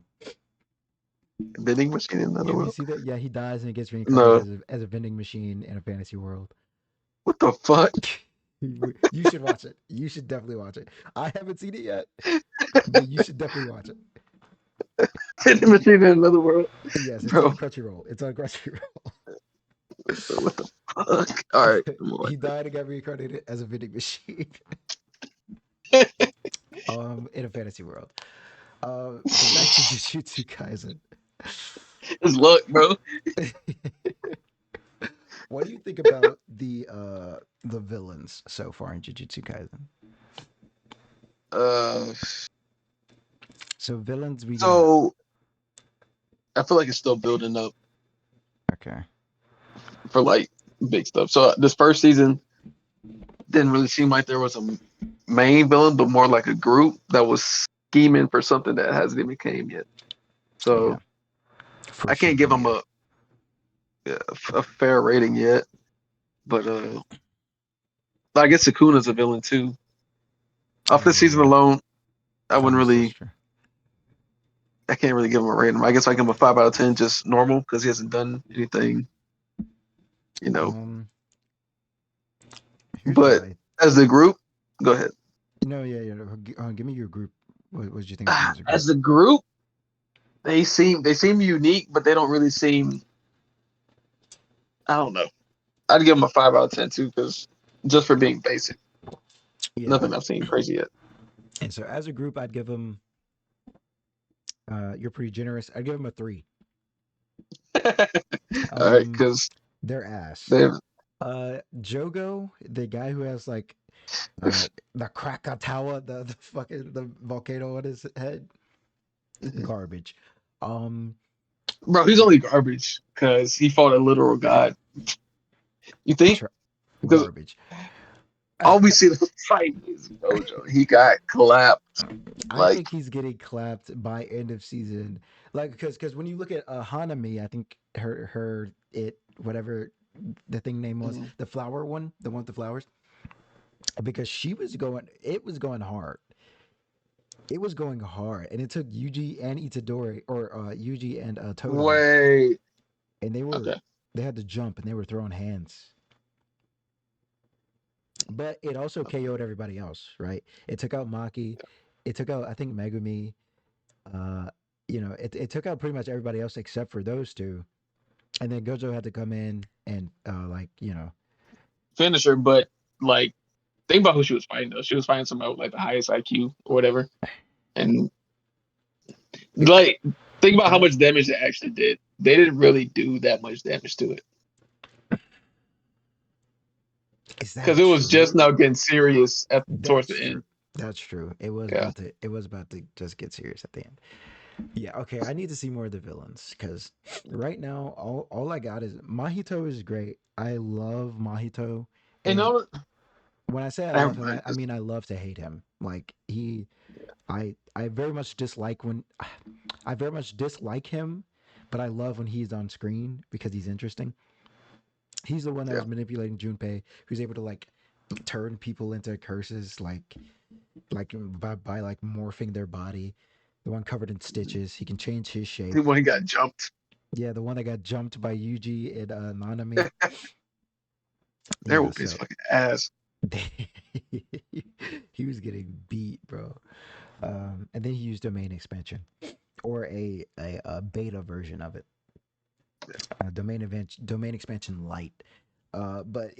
vending machine in Another You World. see that? Yeah, he dies and he gets reincarnated No, as a vending machine in a fantasy world. what the fuck? You should watch it. You should definitely watch it. I haven't seen it yet, but you should definitely watch it. Vending machine in Another World, Yes, it's on bro. Crunchyroll. It's on Crunchyroll. What the fuck? All right, I'm gonna watch He died and got reincarnated as a vending machine. it. In a fantasy world. But back to Jujutsu Kaisen. It's luck, bro. What do you think about the villains so far in Jujutsu Kaisen? Uh, So villains we got. so I feel like it's still building up Okay. for like big stuff. So this first season, didn't really seem like there was a main villain, but more like a group that was scheming for something that hasn't even came yet. Yeah, So I first can't give season. them Yeah. a fair rating yet. But I guess Sukuna's a villain too. Off this Oh season yeah, alone, I wouldn't that's really. true. I can't really give him a rating. I guess I give him a 5 out of 10, just normal, because he hasn't done anything, you know. Um, here's what But I. as a group, go ahead. No, yeah, yeah. Give me your group. What did you think of them as a group? As a group, they seem unique, but they don't really seem. I don't know. I'd give them a 5 out of 10 too, because just for being basic, Yeah, nothing I've seen crazy yet. and so as a group, I'd give them. You're pretty generous. I'd give them a 3. All right, Um, because their ass. they've. Jogo, the guy who has like the Krakatoa, the fucking the volcano on his head, garbage. Um, Bro, he's only garbage because he fought a literal god. You think? tr- Because garbage. all we see the fight is Gojo. He got collapsed. I Like, think he's getting clapped by end of season. Like, because when you look at Hanami, I think her it whatever the thing name was, mhm. the flower one, the one with the flowers, because she was going, it was going hard. It was going hard, and it took Yuji and Itadori, or Yuji and Totoro, Wait. and Okay. they had to jump and they were throwing hands. But it also KO'd everybody else, right? It took out Maki, it took out I think Megumi. Uh, it took out pretty much everybody else except for those two, and then Gojo had to come in and Finisher, but like, think about who she was fighting though. She was fighting somebody with like the highest IQ or whatever. And it. like, think about how I much damage they actually did. They didn't really do that much damage to it. Is Because that it was just now true? getting serious towards That's the end. true. That's true. Yeah. It was about to just get serious at the end. Yeah, okay. I need to see more of the villains because right now all I got is Mahito is great. I love Mahito, And and all when I say I love him, everybody I just mean I love to hate him. Like I very much dislike when I very much dislike him, but I love when he's on screen because he's interesting. He's the one that yeah. was manipulating Junpei, who's able to like turn people into curses, like by like morphing their body. The one covered in stitches, he can change his shape. When he got jumped, Yeah, the one that got jumped by Yuji and Nanami. there Yeah, whooped his so fucking ass. he was getting beat, bro. And then he used domain expansion or a beta version of it, domain expansion light. But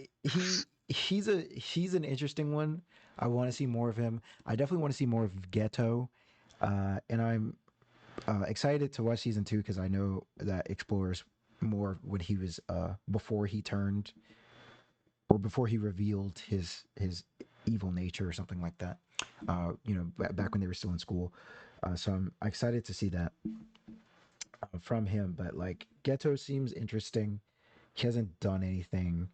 he's an interesting one. I want to see more of him. I definitely want to see more of Ghetto, and I'm excited to watch season 2 because I know that explores more when he was before he turned or before he revealed his evil nature or something like that. Back when they were still in school. So I'm excited to see that from him. But like Ghetto seems interesting. He hasn't done anything.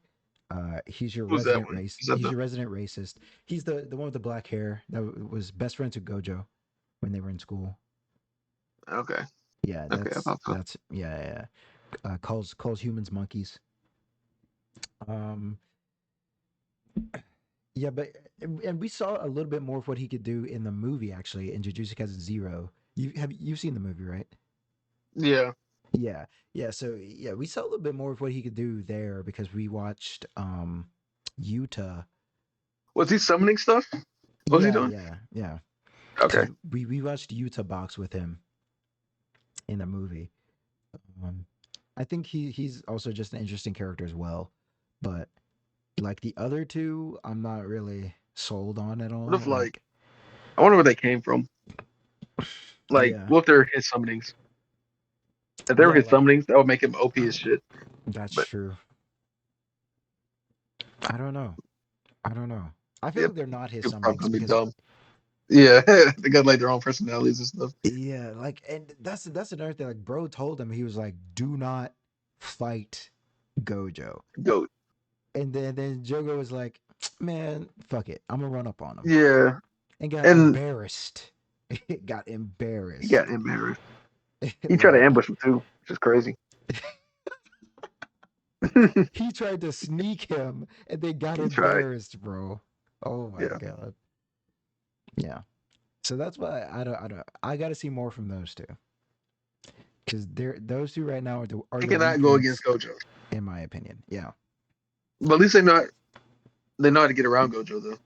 He's your Who's that resident one? race. Is that He's the your resident racist. He's the one with the black hair that was best friends with Gojo when they were in school. okay? Yeah, Okay, I thought so. that's yeah, yeah. Calls humans monkeys. Um, yeah, but and we saw a little bit more of what he could do in the movie actually in Jujutsu Kaisen Zero. You've seen the movie, right? Yeah. Yeah, yeah. So yeah, we saw a little bit more of what he could do there because we watched Utah. Was he summoning stuff? What was he Yeah, doing? yeah, yeah. Because Okay. we watched Utah box with him in the movie. Um, I think he's also just an interesting character as well, but like the other two, I'm not really sold on at What all. if like Like, I wonder where they came from? Like, yeah, what if they're his summonings? If they were yeah, his like summonings, that would make him OP as shit. that's But true. I don't know. I don't know. I feel yep, like they're not his you're probably summonings gonna be because dumb. Yeah, they got like their own personalities and stuff. yeah, like, and that's another thing. Like, bro told him he was like, "Do not fight Gojo," Goat. and then Jogo was like, Man, fuck it. I'm gonna run up on him. Yeah, And got and embarrassed. Got he got embarrassed. embarrassed. He tried to Like ambush him too, which is crazy. he tried to sneak him and they got He tried. embarrassed, bro. Oh my Yeah, god. Yeah. So that's why I gotta see more from those two. Because those two right now are he the cannot weak go against links, Gojo. in my opinion. Yeah. But at least they know how to get around Gojo though,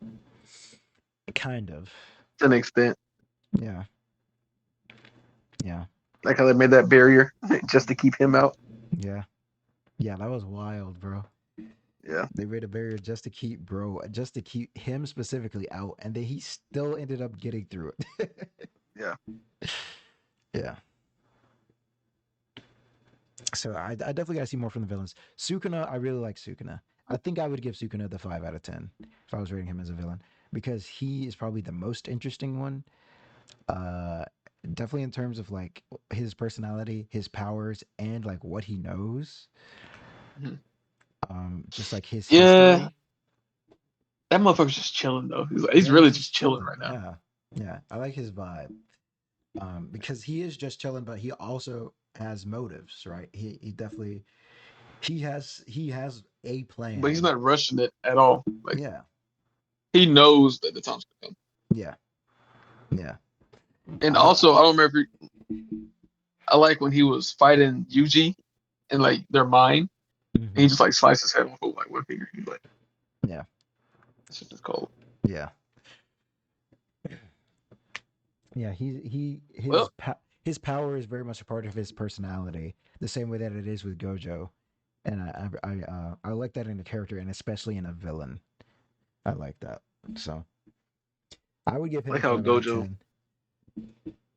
Kind of. to an extent. Yeah. Yeah. Like how they made that barrier just to keep him out. Yeah. Yeah, that was wild, bro. Yeah, They made a barrier just to keep him specifically out, and then he still ended up getting through it. yeah. Yeah. So I definitely got to see more from the villains. Sukuna, I really like Sukuna. I think I would give Sukuna the 5 out of 10 if I was rating him as a villain because he is probably the most interesting one. Uh, Definitely in terms of like his personality, his powers, and like what he knows. Mhm. Just like his Yeah, history. that motherfucker's just chilling though. He's Yeah, really he's just just chilling chilling. right now. Yeah, yeah. I like his vibe. Because he is just chilling, but he also has motives, right? He definitely he has a But he's plan. not rushing it at all. Like Yeah, he knows that the time's gonna come. yeah, yeah. And I don't. also, I don't remember. I like when he was fighting Yuji and like their mind. And he Mhm. just like sliced his head off with like one finger. He's like, Yeah, this shit is cold. yeah, yeah. Well, His power is very much a part of his personality, the same way that it is with Gojo. And I like that in a character, and especially in a villain. I like that. So I would give I him like a how 5 out of 10.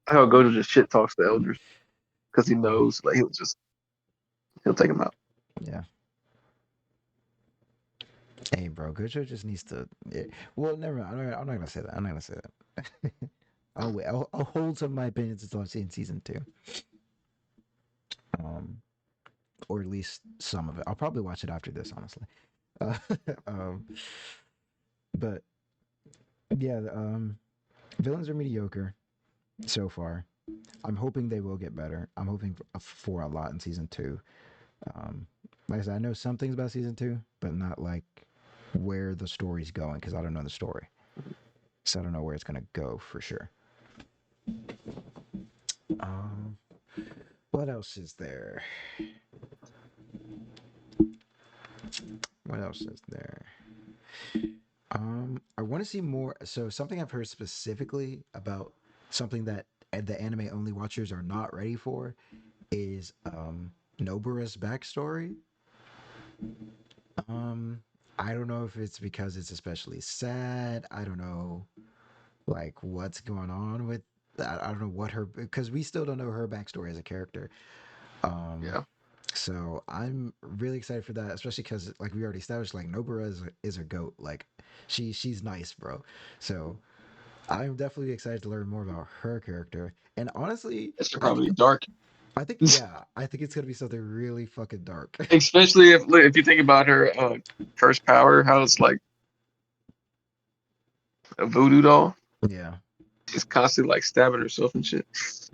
Gojo just shit talks the elders because he Oh, knows like he'll take him out. yeah. Hey, bro, Gojo just needs to. Yeah. Well, never mind. I'm not gonna say that. I'm not gonna say that. I'll wait. I'll hold some of my opinions until I've seen season two, um, or at least some of it. I'll probably watch it after this, honestly. Uh, um, but yeah, villains are mediocre so far. I'm hoping they will get better. I'm hoping for a lot in season two. Um, like I said, I know some things about season two, but not like where the story's going because I don't know the story. So I don't know where it's gonna go for sure. Um, what else is there? What else is there? I want to see more. So something I've heard specifically about something that the anime only watchers are not ready for is Nobara's backstory. Um, I don't know if it's because it's especially sad. I don't know like what's going on with that. I don't know what her because we still don't know her backstory as a character. Um, Yeah, so I'm really excited for that, especially because like we already established, like Nobara is a goat. Like she's nice, bro. So I'm definitely excited to learn more about her character. And honestly, it's I probably think dark, I think it's gonna be something really fucking dark. especially if you think about her first power, how it's like a voodoo doll. Yeah, She's constantly like stabbing herself and shit.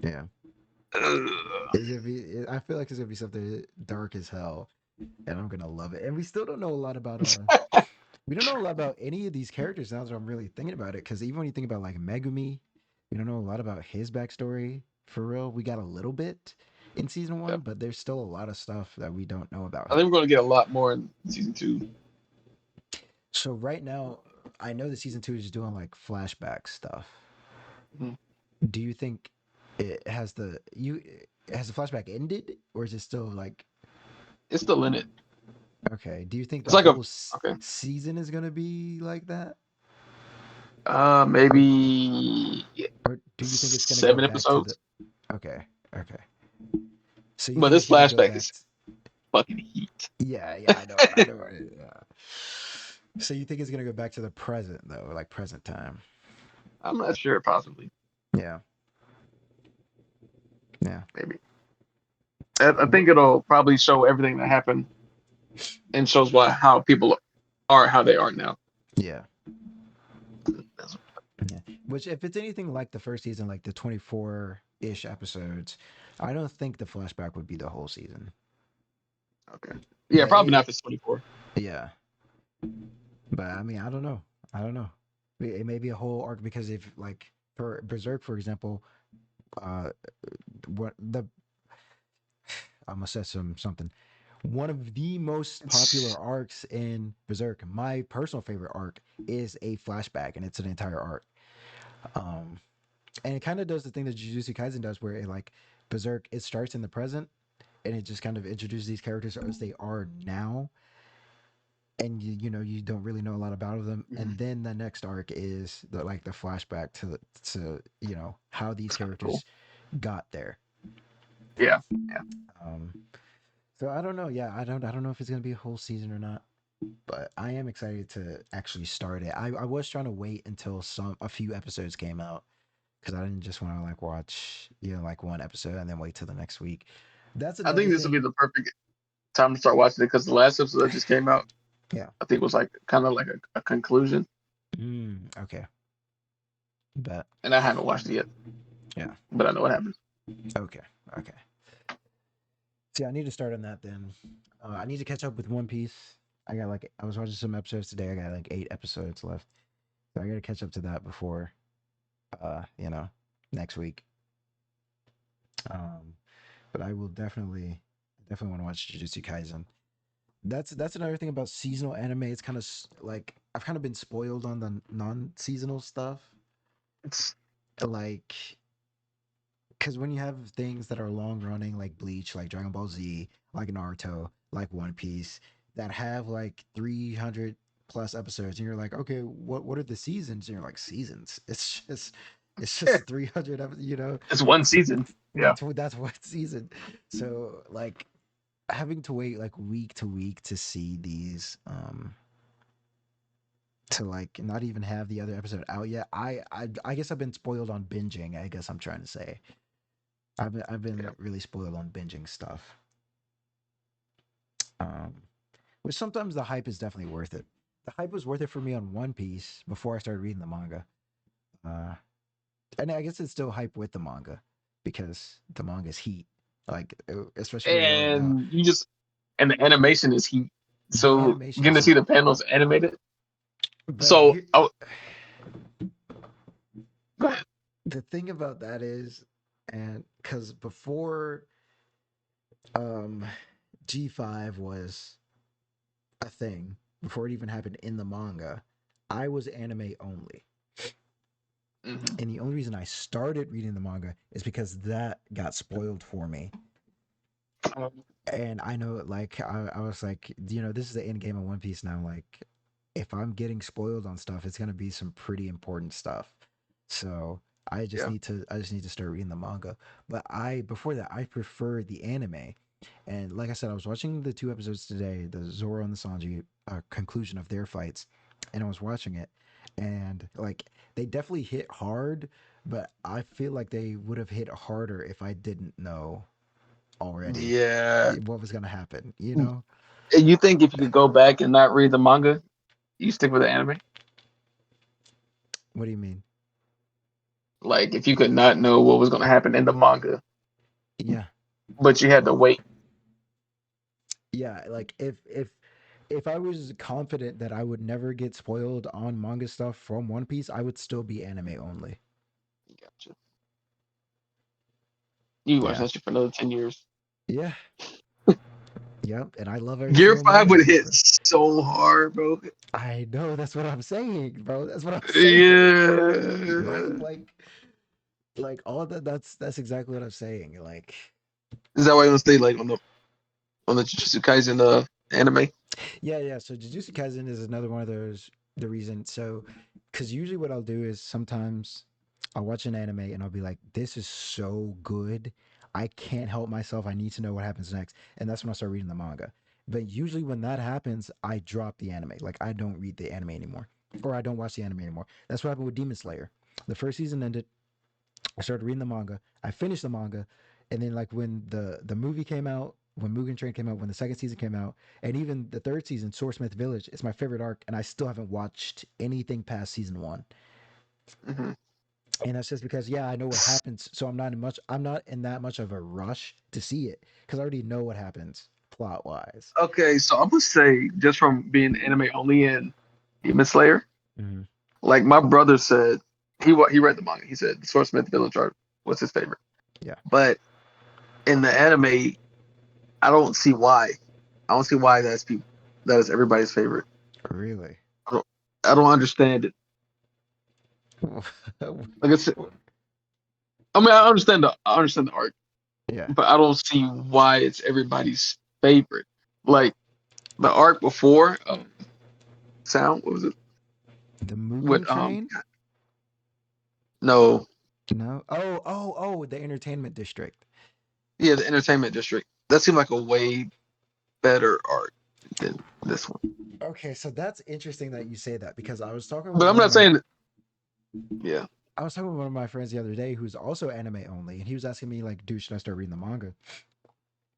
yeah. Ugh. I feel like it's gonna be something dark as hell, and I'm gonna love it. And we still don't know a lot about we don't know a lot about any of these characters now that I'm really thinking about it. Because even when you think about like Megumi, we don't know a lot about his backstory for real. We got a little bit in season Yeah. one, but there's still a lot of stuff that we don't know about I him. think we're gonna get a lot more in season two. So right now, I know that season two is just doing like flashback stuff. Mhm. Do you think it has has the flashback ended, or is it still like It's still in it. okay? Do you think It's the like a whole okay. season is gonna be like that, or Maybe do you think it's gonna go 7 back to the episodes. okay? Okay. So you But think this it's gonna go flashback back? is fucking heat. Yeah, yeah, I know. Yeah. So you think it's gonna go back to the present though, like present time? I'm not sure. Possibly, Yeah, yeah. maybe. I What? think it'll probably show everything that happened and shows why how people are how they are now. Yeah. That's, Yeah. Which, if it's anything like the first season, like the 24-ish episodes, I don't think the flashback would be the whole season. okay. Yeah, But probably not for 24. yeah. But I mean, I don't know. I don't know. It may be a whole arc because if like for Berserk, for example, uh, what the I must say something. One of the most popular arcs in Berserk, my personal favorite arc, is a flashback, and it's an entire arc. Um, and it kind of does the thing that Jujutsu Kaisen does, where it like Berserk, it starts in the present, and it just kind of introduces these characters as they are now, and you don't really know a lot about them, Mhm. and then the next arc is the flashback to how these That's kind of cool. characters got there. Yeah, yeah. Um, so I don't know. Yeah, I don't know if it's gonna be a whole season or not, but I am excited to actually start it. I was trying to wait until a few episodes came out because I didn't just want to like watch like one episode and then wait till the next week. That's I another think this will thing. be the perfect time to start watching it because the last episode that just came out, Yeah. I think was like kind of like a conclusion, Okay. But and I haven't watched it yet, yeah. but I know what happens. Okay. Okay. See, I need to start on that then. I need to catch up with One Piece. I was watching some episodes today. I got like 8 episodes left, so I got to catch up to that before, uh, you know, next week. Um, but I will definitely want to watch Jujutsu Kaisen. That's another thing about seasonal anime. It's kind of like I've kind of been spoiled on the non-seasonal stuff. It's Like, because when you have things that are long running, like Bleach, like Dragon Ball Z, like Naruto, like One Piece, that have like 300 plus episodes, and you're like, okay, what are the seasons? And you're like, seasons? It's just 300 it's one season. Yeah, that's one season. So like having to wait like week to week to see these to like not even have the other episode out yet. I guess I've been spoiled on binging. I guess I'm trying to say I've been yeah. really spoiled on binging stuff. Um, which sometimes the hype is definitely worth it. The hype was worth it for me on One Piece before I started reading the manga. Uh, and I guess it's still hype with the manga because the manga is heat, like especially where we are right now. And you just and the animation is heat. The So animation getting is to see heat, the panels animated. but So here oh, go ahead. the thing about that is, and because before um G5 was a thing, before it even happened in the manga, I was anime only. Mhm. And the only reason I started reading the manga is because that got spoiled for me. And I know, like, I was like, this is the end game of One Piece now. Like, if I'm getting spoiled on stuff, it's gonna be some pretty important stuff. So Yeah. I just need to start reading the manga. But before that, I preferred the anime. And like I said, I was watching the 2 episodes today, the Zoro and the Sanji conclusion of their fights, and I was watching it, and like they definitely hit hard, but I feel like they would have hit harder if I didn't know already Yeah. what was gonna happen. You know? You think if you could go back and not read the manga, you stick with the anime? What do you mean? Like if you could not know what was going to happen in the manga, Yeah, but you had to wait. yeah. Like if I was confident that I would never get spoiled on manga stuff from One Piece, I would still be anime only. Gotcha. You watch Yeah, that shit for another 10 years. yeah, yep. And I love every Gear single Five moment would of it, hit bro. so hard, bro. I know that's what I'm saying, bro. That's what I'm saying. Right? Yeah. Like all that. That's exactly what I'm saying. Like, Is that why you want to stay like on the Jujutsu Kaisen anime? yeah, yeah. So Jujutsu Kaisen is another one of those the reason. So, because usually what I'll do is sometimes I'll watch an anime and I'll be like, "This is so good, I can't help myself. I need to know what happens next." And that's when I start reading the manga. But usually when that happens, I drop the anime. Like I don't read the anime anymore, or I don't watch the anime anymore. That's what happened with Demon Slayer. The first season ended. I started reading the manga. I finished the manga, and then like when the movie came out, when Mugen Train came out, when the second season came out, and even the third season, Swordsmith Village, is my favorite arc, and I still haven't watched anything past season one. Hmm. And that's just because, yeah, I know what happens, so I'm not in that much of a rush to see it because I already know what happens plot wise. Okay, so I'm gonna say just from being anime only in Demon Slayer, Mm-hmm. like my brother said, he read the manga. He said the Swordsmith Village arc was his favorite. Yeah, But in the anime, I don't see why. I don't see why that is everybody's favorite. really. I don't I don't understand it. Like it's I mean I understand the art, Yeah, but I don't see why it's everybody's favorite. Like the art before Sound, what was it? the Mugen With Train. no, No. Oh, the Entertainment District. yeah, the Entertainment District. That seemed like a way better art than this one. Okay, so that's interesting that you say that because But I'm not saying yeah. I was talking with one of my friends the other day who's also anime only, and he was asking me like, "Dude, should I start reading the manga?"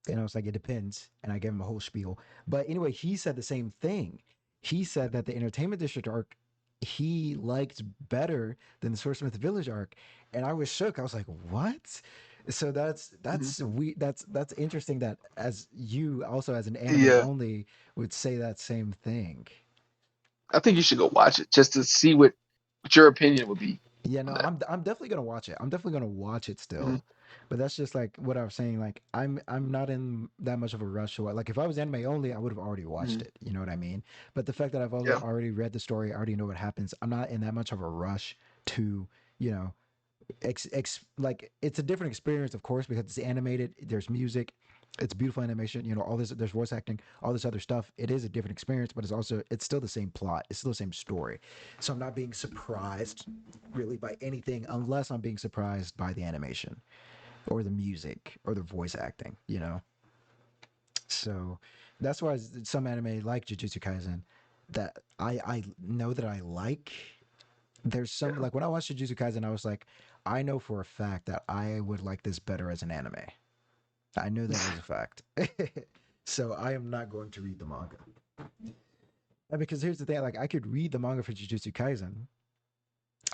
And I was like, "It depends," and I gave him a whole spiel. But anyway, he said the same thing. He said that the Entertainment District arc he liked better than the Swordsmith Village arc, and I was shook. I was like, "What?" So Mhm. that's interesting that as you also as an anime Yeah. only would say that same thing. I think you should go watch it just to see what your opinion would be Yeah, no, on that. I'm definitely gonna watch it. I'm definitely gonna watch it Hmm. still. But that's just like what I was saying. Like I'm not in that much of a rush to like if I was anime only, I would have already watched Hmm. it. You know what I mean? But the fact that I've Yeah. already read the story, I already know what happens. I'm not in that much of a rush to you know like it's a different experience, of course, because it's animated. There's music, it's beautiful animation. You know, all this. There's voice acting, all this other stuff. It is a different experience, but it's still the same plot. It's still the same story. So I'm not being surprised really by anything unless I'm being surprised by the animation or the music or the voice acting. You know, so that's why some anime like Jujutsu Kaisen that I know that I like there's some Yeah. like when I watched Jujutsu Kaisen, I was like, I know for a fact that I would like this better as an anime. I knew that as a fact. So I am not going to read the manga. And because here's the thing, like I could read the manga for Jujutsu Kaisen,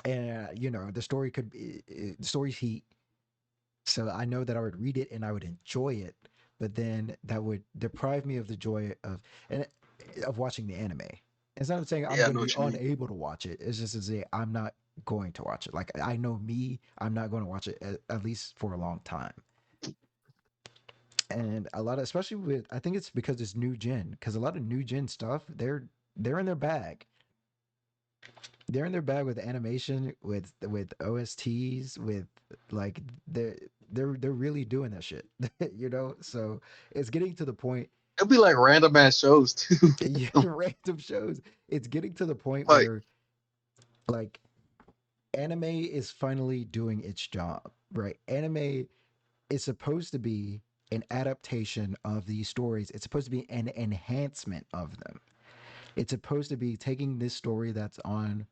and you know the story could be the story's heat. So I know that I would read it and I would enjoy it, but then that would deprive me of the joy and of watching the anime. It's not saying I'm Yeah, I going to know be what you mean. unable to watch it. It's just to say I'm not going to watch it. Like I know me, I'm not going to watch it at least for a long time. And a lot of, especially with, I think it's because it's new gen. Because a lot of new gen stuff, they're in their bag. They're in their bag with animation, with OSTs, with like they're really doing that shit. You know, so it's getting to the point. It'll be like random ass shows too. Random shows. It's getting to the point Like where like anime is finally doing its job, right? Anime is supposed to be an adaptation of these stories. It's supposed to be an enhancement of them. It's supposed to be taking this story that's on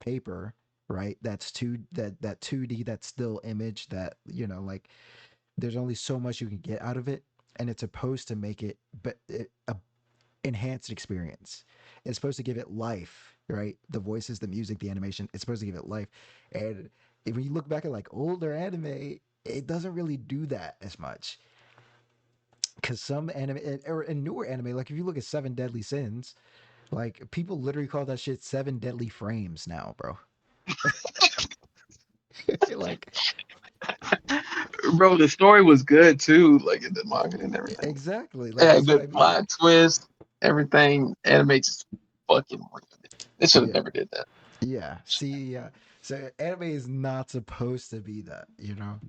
paper, right? That 2D, that still image, that you know, like there's only so much you can get out of it, and it's supposed to make it but a enhanced experience. It's supposed to give it life, right? The voices, the music, the animation. It's supposed to give it life. And if you look back at like older anime, it doesn't really do that as much. Because some anime or in newer anime, like if you look at Seven Deadly Sins, like people literally call that shit seven deadly frames now, bro. Like bro, the story was good too, like in the manga and everything. exactly. It Like had that's what I good mean. plot twist, everything. Anime just fucking ruined it. They should have Yeah. never did that. Yeah. See, yeah. So anime is not supposed to be that, you know?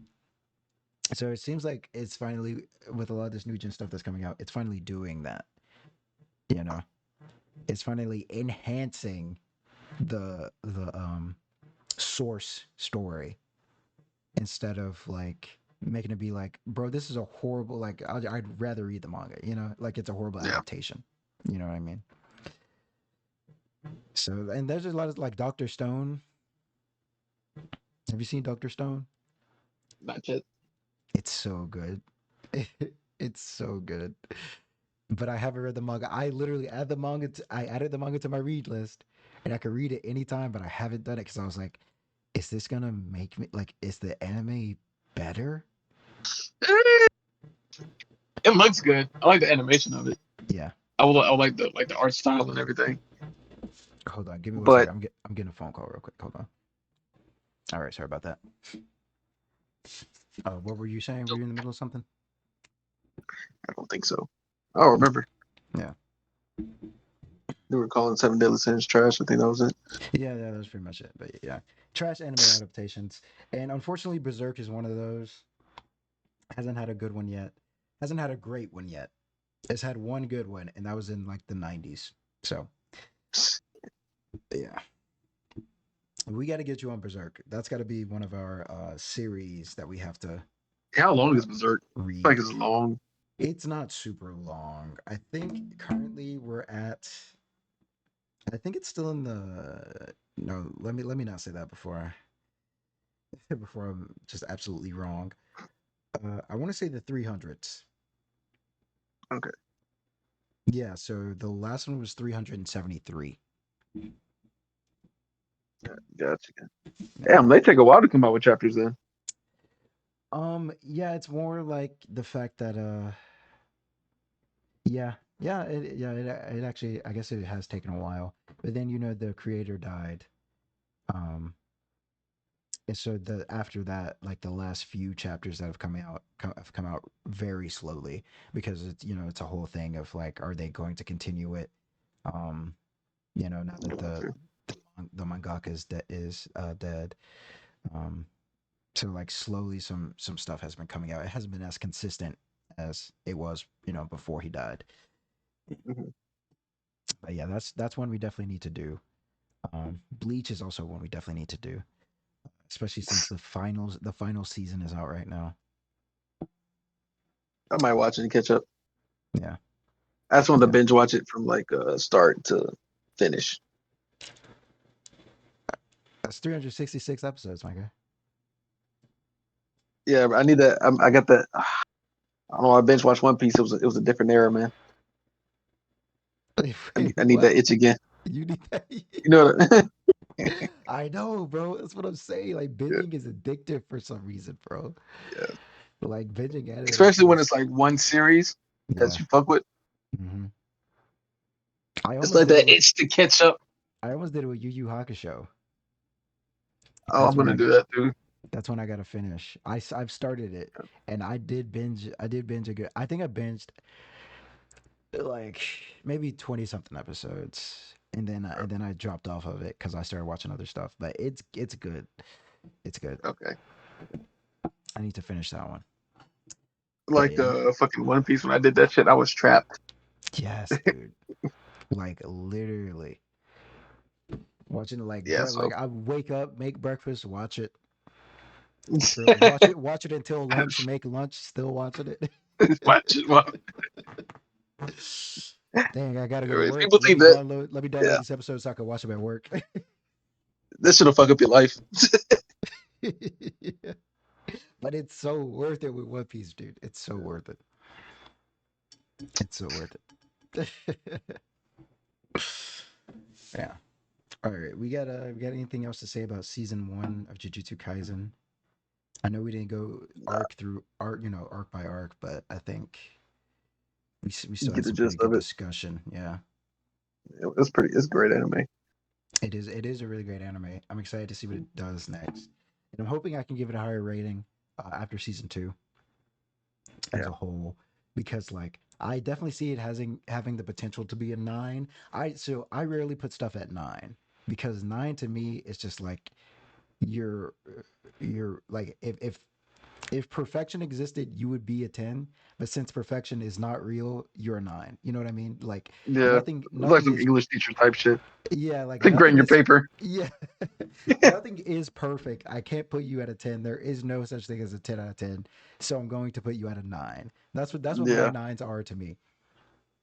So it seems like it's finally with a lot of this new gen stuff that's coming out, it's finally doing that. You know, it's finally enhancing the source story instead of like making it be like, bro, this is a horrible like I'd rather read the manga. You know, like it's a horrible Yeah, adaptation. You know what I mean? So and there's a lot of like Doctor Stone. Have you seen Doctor Stone? not just It's so good. It's so good. But I haven't read the manga. I literally add the manga. I added the manga to my read list, and I could read it anytime. But I haven't done it because I was like, "Is this gonna make me like? Is the anime better?" It looks good. I like the animation of it. Yeah. I like the art style and everything. Hold on. Give me one second. But I'm getting a phone call real quick. Hold on. All right. Sorry about that. What were you saying? Were you in the middle of something? I don't think so. I don't remember. Yeah. They were calling Seven Deadly Sins trash. I think that was it. Yeah. That was pretty much it. But yeah, trash anime adaptations, and unfortunately, Berserk is one of those. Hasn't had a good one yet. Hasn't had a great one yet. It's had one good one, and that was in like the '90s. So yeah, we got to get you on Berserk. That's got to be one of our series that we have to How long is Berserk? I feel like read. it's long. It's not super long. I think currently we're at. I think it's still in the. No, let me not say that before before I'm just absolutely wrong. I want to say the 300s. Okay, Yeah, so the last one was 373. gotcha. Yeah. Damn, they take a while to come out with chapters then. Yeah, it's more like the fact that yeah, it actually I guess it has taken a while. But then the creator died. Um and so the after that, like the last few chapters that have come out very slowly because it's a whole thing of like are they going to continue it? Um, now that Gotcha. the mangaka is dead. Um so like slowly some stuff has been coming out. It hasn't been as consistent as it was before he died. Mhm. But yeah, that's one we definitely need to do. Bleach is also one we definitely need to do, especially since the final season is out right now. I might watch it and catch up. Yeah, I just wanted to yeah. binge watch it from like start to finish. That's 366 episodes, my guy. Yeah, I need that. I got that. I don't know. I binge watched One Piece. It was a different era, man. Wait, I need that what? itch again. You need that? You know what? I know, bro. That's what I'm saying. Like Yeah, binging is addictive for some reason, bro. yeah. Like binging anime Especially when is it's like one series that yeah. you fuck with. hmm I It's almost like did it that with itch to catch up. Yu Yu Hakusho. Oh, That's I'm when gonna do that too. I got to finish. I've started it and I did binge. I did binge a good. I think I binged like maybe 20 something episodes, and then I dropped off of it because I started watching other stuff. But it's good. It's good. Okay. I need to finish that one. But Like yeah, fucking One Piece. When I did that shit, I was trapped. yes, dude. Like literally watching it Yeah. like So I wake up, make breakfast, watch it, watch watch it until lunch, make lunch, still watching it. it. Well, Dang, I gotta go to work. people think that. Let me download Yeah, this episode so I can watch them at work. this should have fuck up your life. Yeah. But it's so worth it with One Piece, dude. It's so worth it. It's so worth it. Yeah. All right. We got anything else to say about season one of Jujutsu Kaisen? I know we didn't go Nah, arc by arc, but I think we you still had get the some pretty gist good of it. discussion. Yeah. It's pretty. It's great anime. It is a really great anime. I'm excited to see what it does next. And I'm hoping I can give it a higher rating after season two as Yeah. a whole because like I definitely see it having the potential to be a 9. I rarely put stuff at 9 because 9 to me is just like you're you're like if perfection existed, you would be a 10, but since perfection is not real, you're a 9. You know what I mean? Like Yeah. It's like nothing some is English teacher type shit. yeah, like Like grading nothing your is paper. yeah. Nothing is perfect. I can't put you at a 10. There is no such thing as a 10 out of 10. So I'm going to put you at a 9. That's what my Yeah. nines are to me.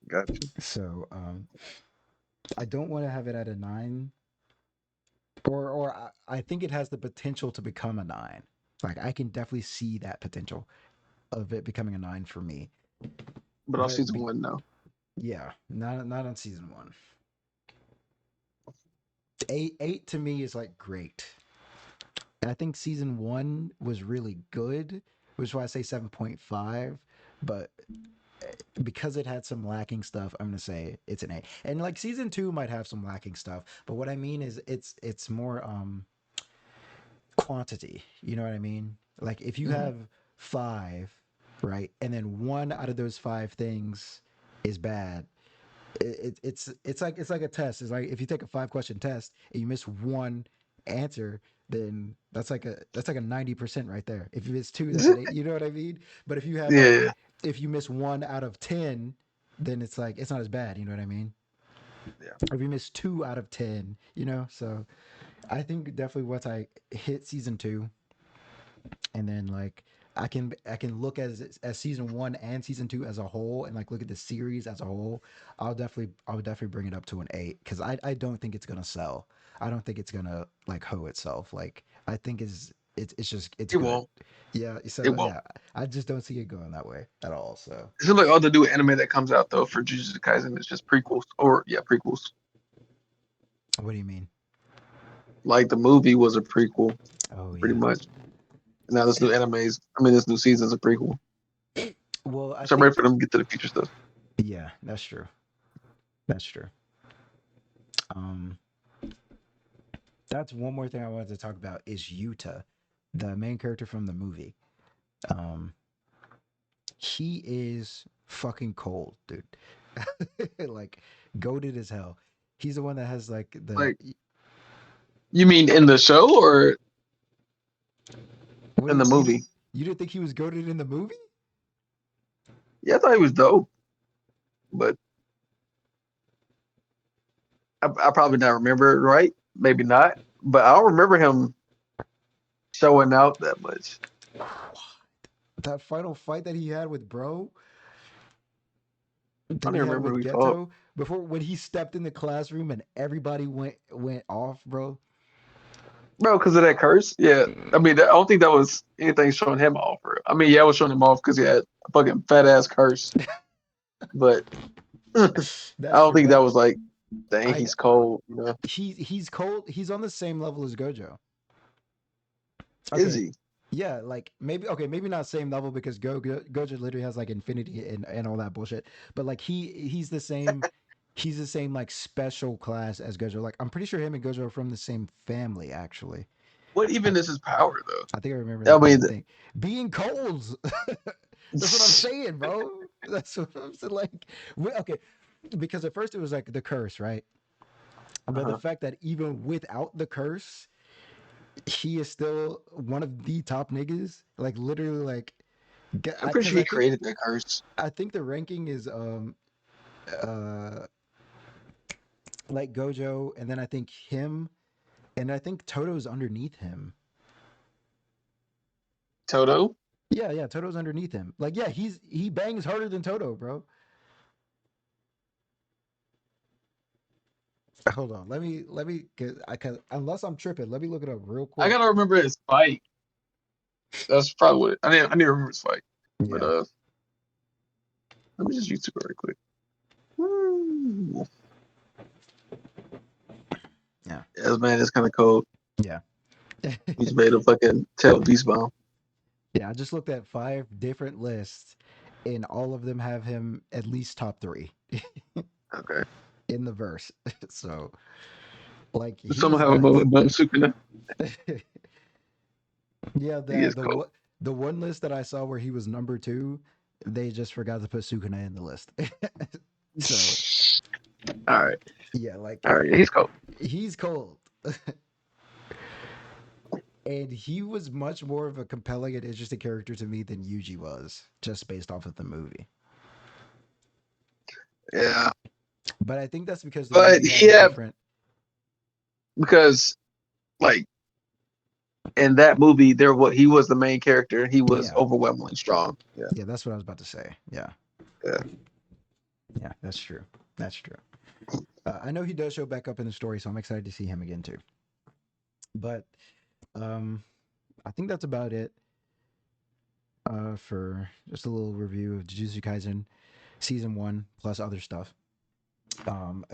Gotcha. So I don't want to have it at a 9 or I think it has the potential to become a 9. Like I can definitely see that potential of it becoming a 9 for me. But on But season one, no. yeah, not on season one. Eight to me is like great. I think season one was really good, which is why I say 7.5. But because it had some lacking stuff, I'm gonna say it's an A. And like season two might have some lacking stuff, but what I mean is it's more quantity. You know what I mean? Like if you Mhm. have five, right, and then one out of those five things is bad, it's like a test. It's like if you take a 5 question test and you miss one answer, then that's like a 90% right there. If you miss two, that's an eight. You know what I mean? But if you have like Yeah, if you miss 1 out of 10, then it's like it's not as bad. You know what I mean? yeah. Or if you miss 2 out of 10, you know. So I think definitely once I hit season two, and then like I can look as season one and season two as a whole, and like look at the series as a whole. I would definitely bring it up to an 8 because I don't think it's gonna sell. I don't think it's gonna like hoe itself. Like I think it's just it's It good. won't. Yeah. It So won't. yeah, I just don't see it going that way at all. So It seems like all the new anime that comes out though for Jujutsu Kaisen is just prequels, or yeah, prequels. what do you mean? Like the movie was a prequel, Oh pretty yeah. much. And now this new anime's, I mean, this new season's a prequel. Well, I So I'm ready think for them to get to the future stuff. yeah, that's true. That's true. Um, that's one more thing I wanted to talk about is Yuta, the main character from the movie. Um, he is fucking cold, dude. Like goaded as hell. He's the one that has like the Like, you mean in the show or what in the you movie? you didn't think he was goaded in the movie? Yeah, I thought he was dope, but I probably not remember it right. Maybe not, but I don't remember him showing out that much. That final fight that he had with Bro, I that don't he even had remember who with he fought. Geto, before when he stepped in the classroom and everybody went off, bro. Bro, because of that curse. Yeah, I mean, I don't think that was anything showing him off. I mean, yeah, I was showing him off because he had a fucking fat ass curse, but I That's don't true. think that That was like, dang, I he's cold. You know, he's cold. He's on the same level as Gojo. is Okay, he? yeah, like maybe okay, maybe not same level because Gojo literally has like infinity and all that bullshit. But like he's the same like special class as Gojo. Like I'm pretty sure him and Gojo are from the same family actually. What I, even is his power I think I remember though? I that being mean, a thing. Being cold. That's what I'm saying, bro. That's what I'm saying. Like okay, because at first it was like the curse, right? But the uh-huh. fact that even without the curse, he is still one of the top niggas. Like literally, like I'm pretty because sure I he think created that curse. I think the ranking is uh like Gojo, and then I think him, and I think Toto's underneath him. Toto. Yeah, yeah, Toto's underneath him. Like, yeah, he bangs harder than Toto, bro. Hold on, let me, cause unless I'm tripping, let me look it up real I quick. gotta remember his fight. That's probably what I didn't remember his fight. But Yeah, let me just YouTube it right quick. Hmm. yeah, Yeah, this man is kind of cold. yeah, He's made a fucking tail beast bomb. yeah. I just looked at 5 different lists, and all of them have him at least top three Okay. in the verse. So, like, Someone he's have a nuts. bone Sukuna. Yeah, He the is the cold. what the one list that I saw where he was number two, they just forgot to put Sukuna in the list. So All right. yeah, like All right. Yeah, he's cold. he's cold. And he was much more of a compelling and interesting character to me than Yuji was, just based off of the movie. Yeah. But I think that's because the But movie had a yeah, different. because like in that movie, there what he was the main character. He was Yeah, overwhelmingly strong. Yeah. yeah, that's what I was about to say. Yeah, Yeah. yeah, that's true. That's true. I know he does show back up in the story, so I'm excited to see him again too. But um, I think that's about it. for just a little review of Jujutsu Kaisen season one plus other stuff. Um,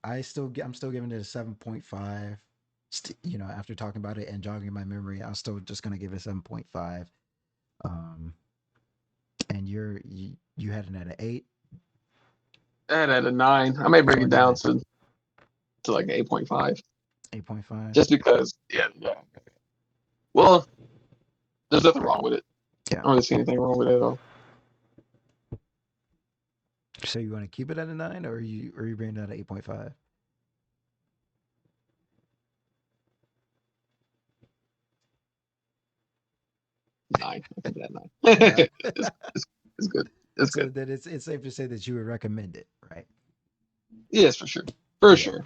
I'm still giving it a 7.5. You know, after talking about it and jogging my memory, I'm still just gonna give it a 7.5. Um, and you had it at an 8. I had it at a 9. I may bring Oh, it down 9. to like 8.5, 8.5. just because. Yeah, yeah. Well, there's nothing wrong with it. I Yeah. don't really see anything wrong with it at all. So you want to keep it at a 9, or you bringing it at 8.5? 9. I think that 9. Yeah. It's good. It's So good. then it's safe to say that you would recommend it, right? Yes, for sure. For Yeah. sure.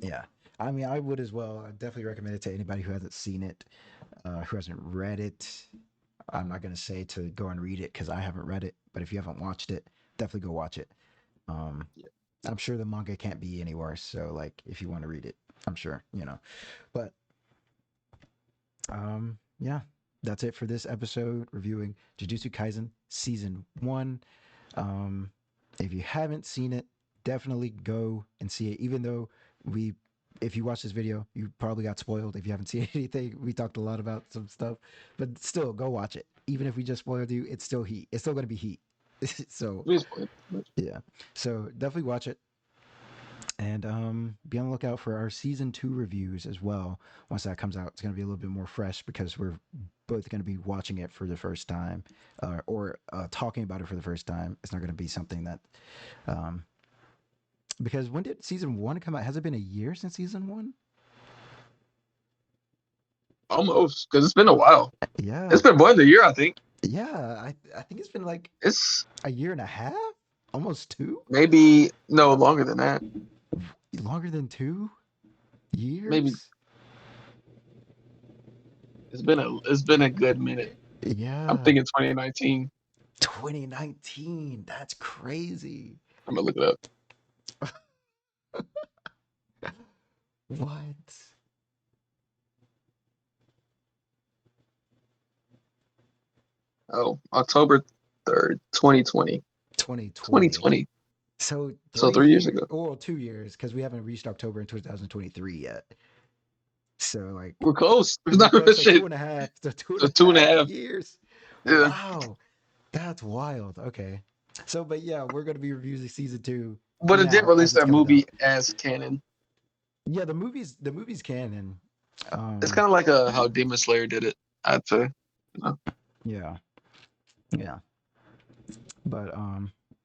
Yeah. I mean, I would as well. I definitely recommend it to anybody who hasn't seen it, who hasn't read it. I'm not gonna say to go and read it because I haven't read it, but if you haven't watched it, definitely go watch it. Um, Yeah. I'm sure the manga can't be any worse. So, like, if you want to read it, I'm sure you know. But yeah, that's it for this episode reviewing Jujutsu Kaisen season one. If you haven't seen it, definitely go and see it. Even though we, if you watch this video, you probably got spoiled. If you haven't seen anything, we talked a lot about some stuff, but still, go watch it. Even if we just spoiled you, it's still heat. It's still going to be heat. So We just played. yeah, so definitely watch it. And be on the lookout for our season 2 reviews as well. Once that comes out, it's going to be a little bit more fresh because we're both going to be watching it for the first time, or talking about it for the first time. It's not going to be something that, um, because when did season 1 come out? Has it been a year since season 1? Almost, because it's been a while. Yeah, It's been more than a year, I think. yeah. I think it's been like It's a year and a half, almost 2, maybe no longer than that. longer than 2 Maybe years. it's been a good minute. I'm Yeah, thinking 2019. 2019. That's crazy. I'm gonna look it up. What? Oh, October 3rd, 2020. 2020. 2020. So So 3 3 years years, ago. or 2 years, because we haven't reached October in 2023 yet. So like We're close. It's we're not close. So shit. two and a half, so two and So a two and a half half. years. Yeah. Wow, that's wild. Okay, so but yeah, we're gonna be reviewing season 2 But it did now release as it's that coming movie out. as canon. Yeah, the movie's canon. It's Um, kind of like how Demon Slayer did it. I'd say. You know? yeah, yeah, but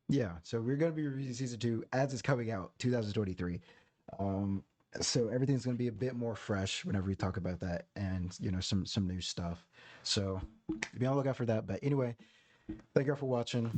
yeah. So we're gonna be reviewing season 2 as it's coming out, 2023. Um, so everything's going to be a bit more fresh whenever we talk about that, and you know, some new stuff. So be on the lookout for that. But anyway, thank you all for watching.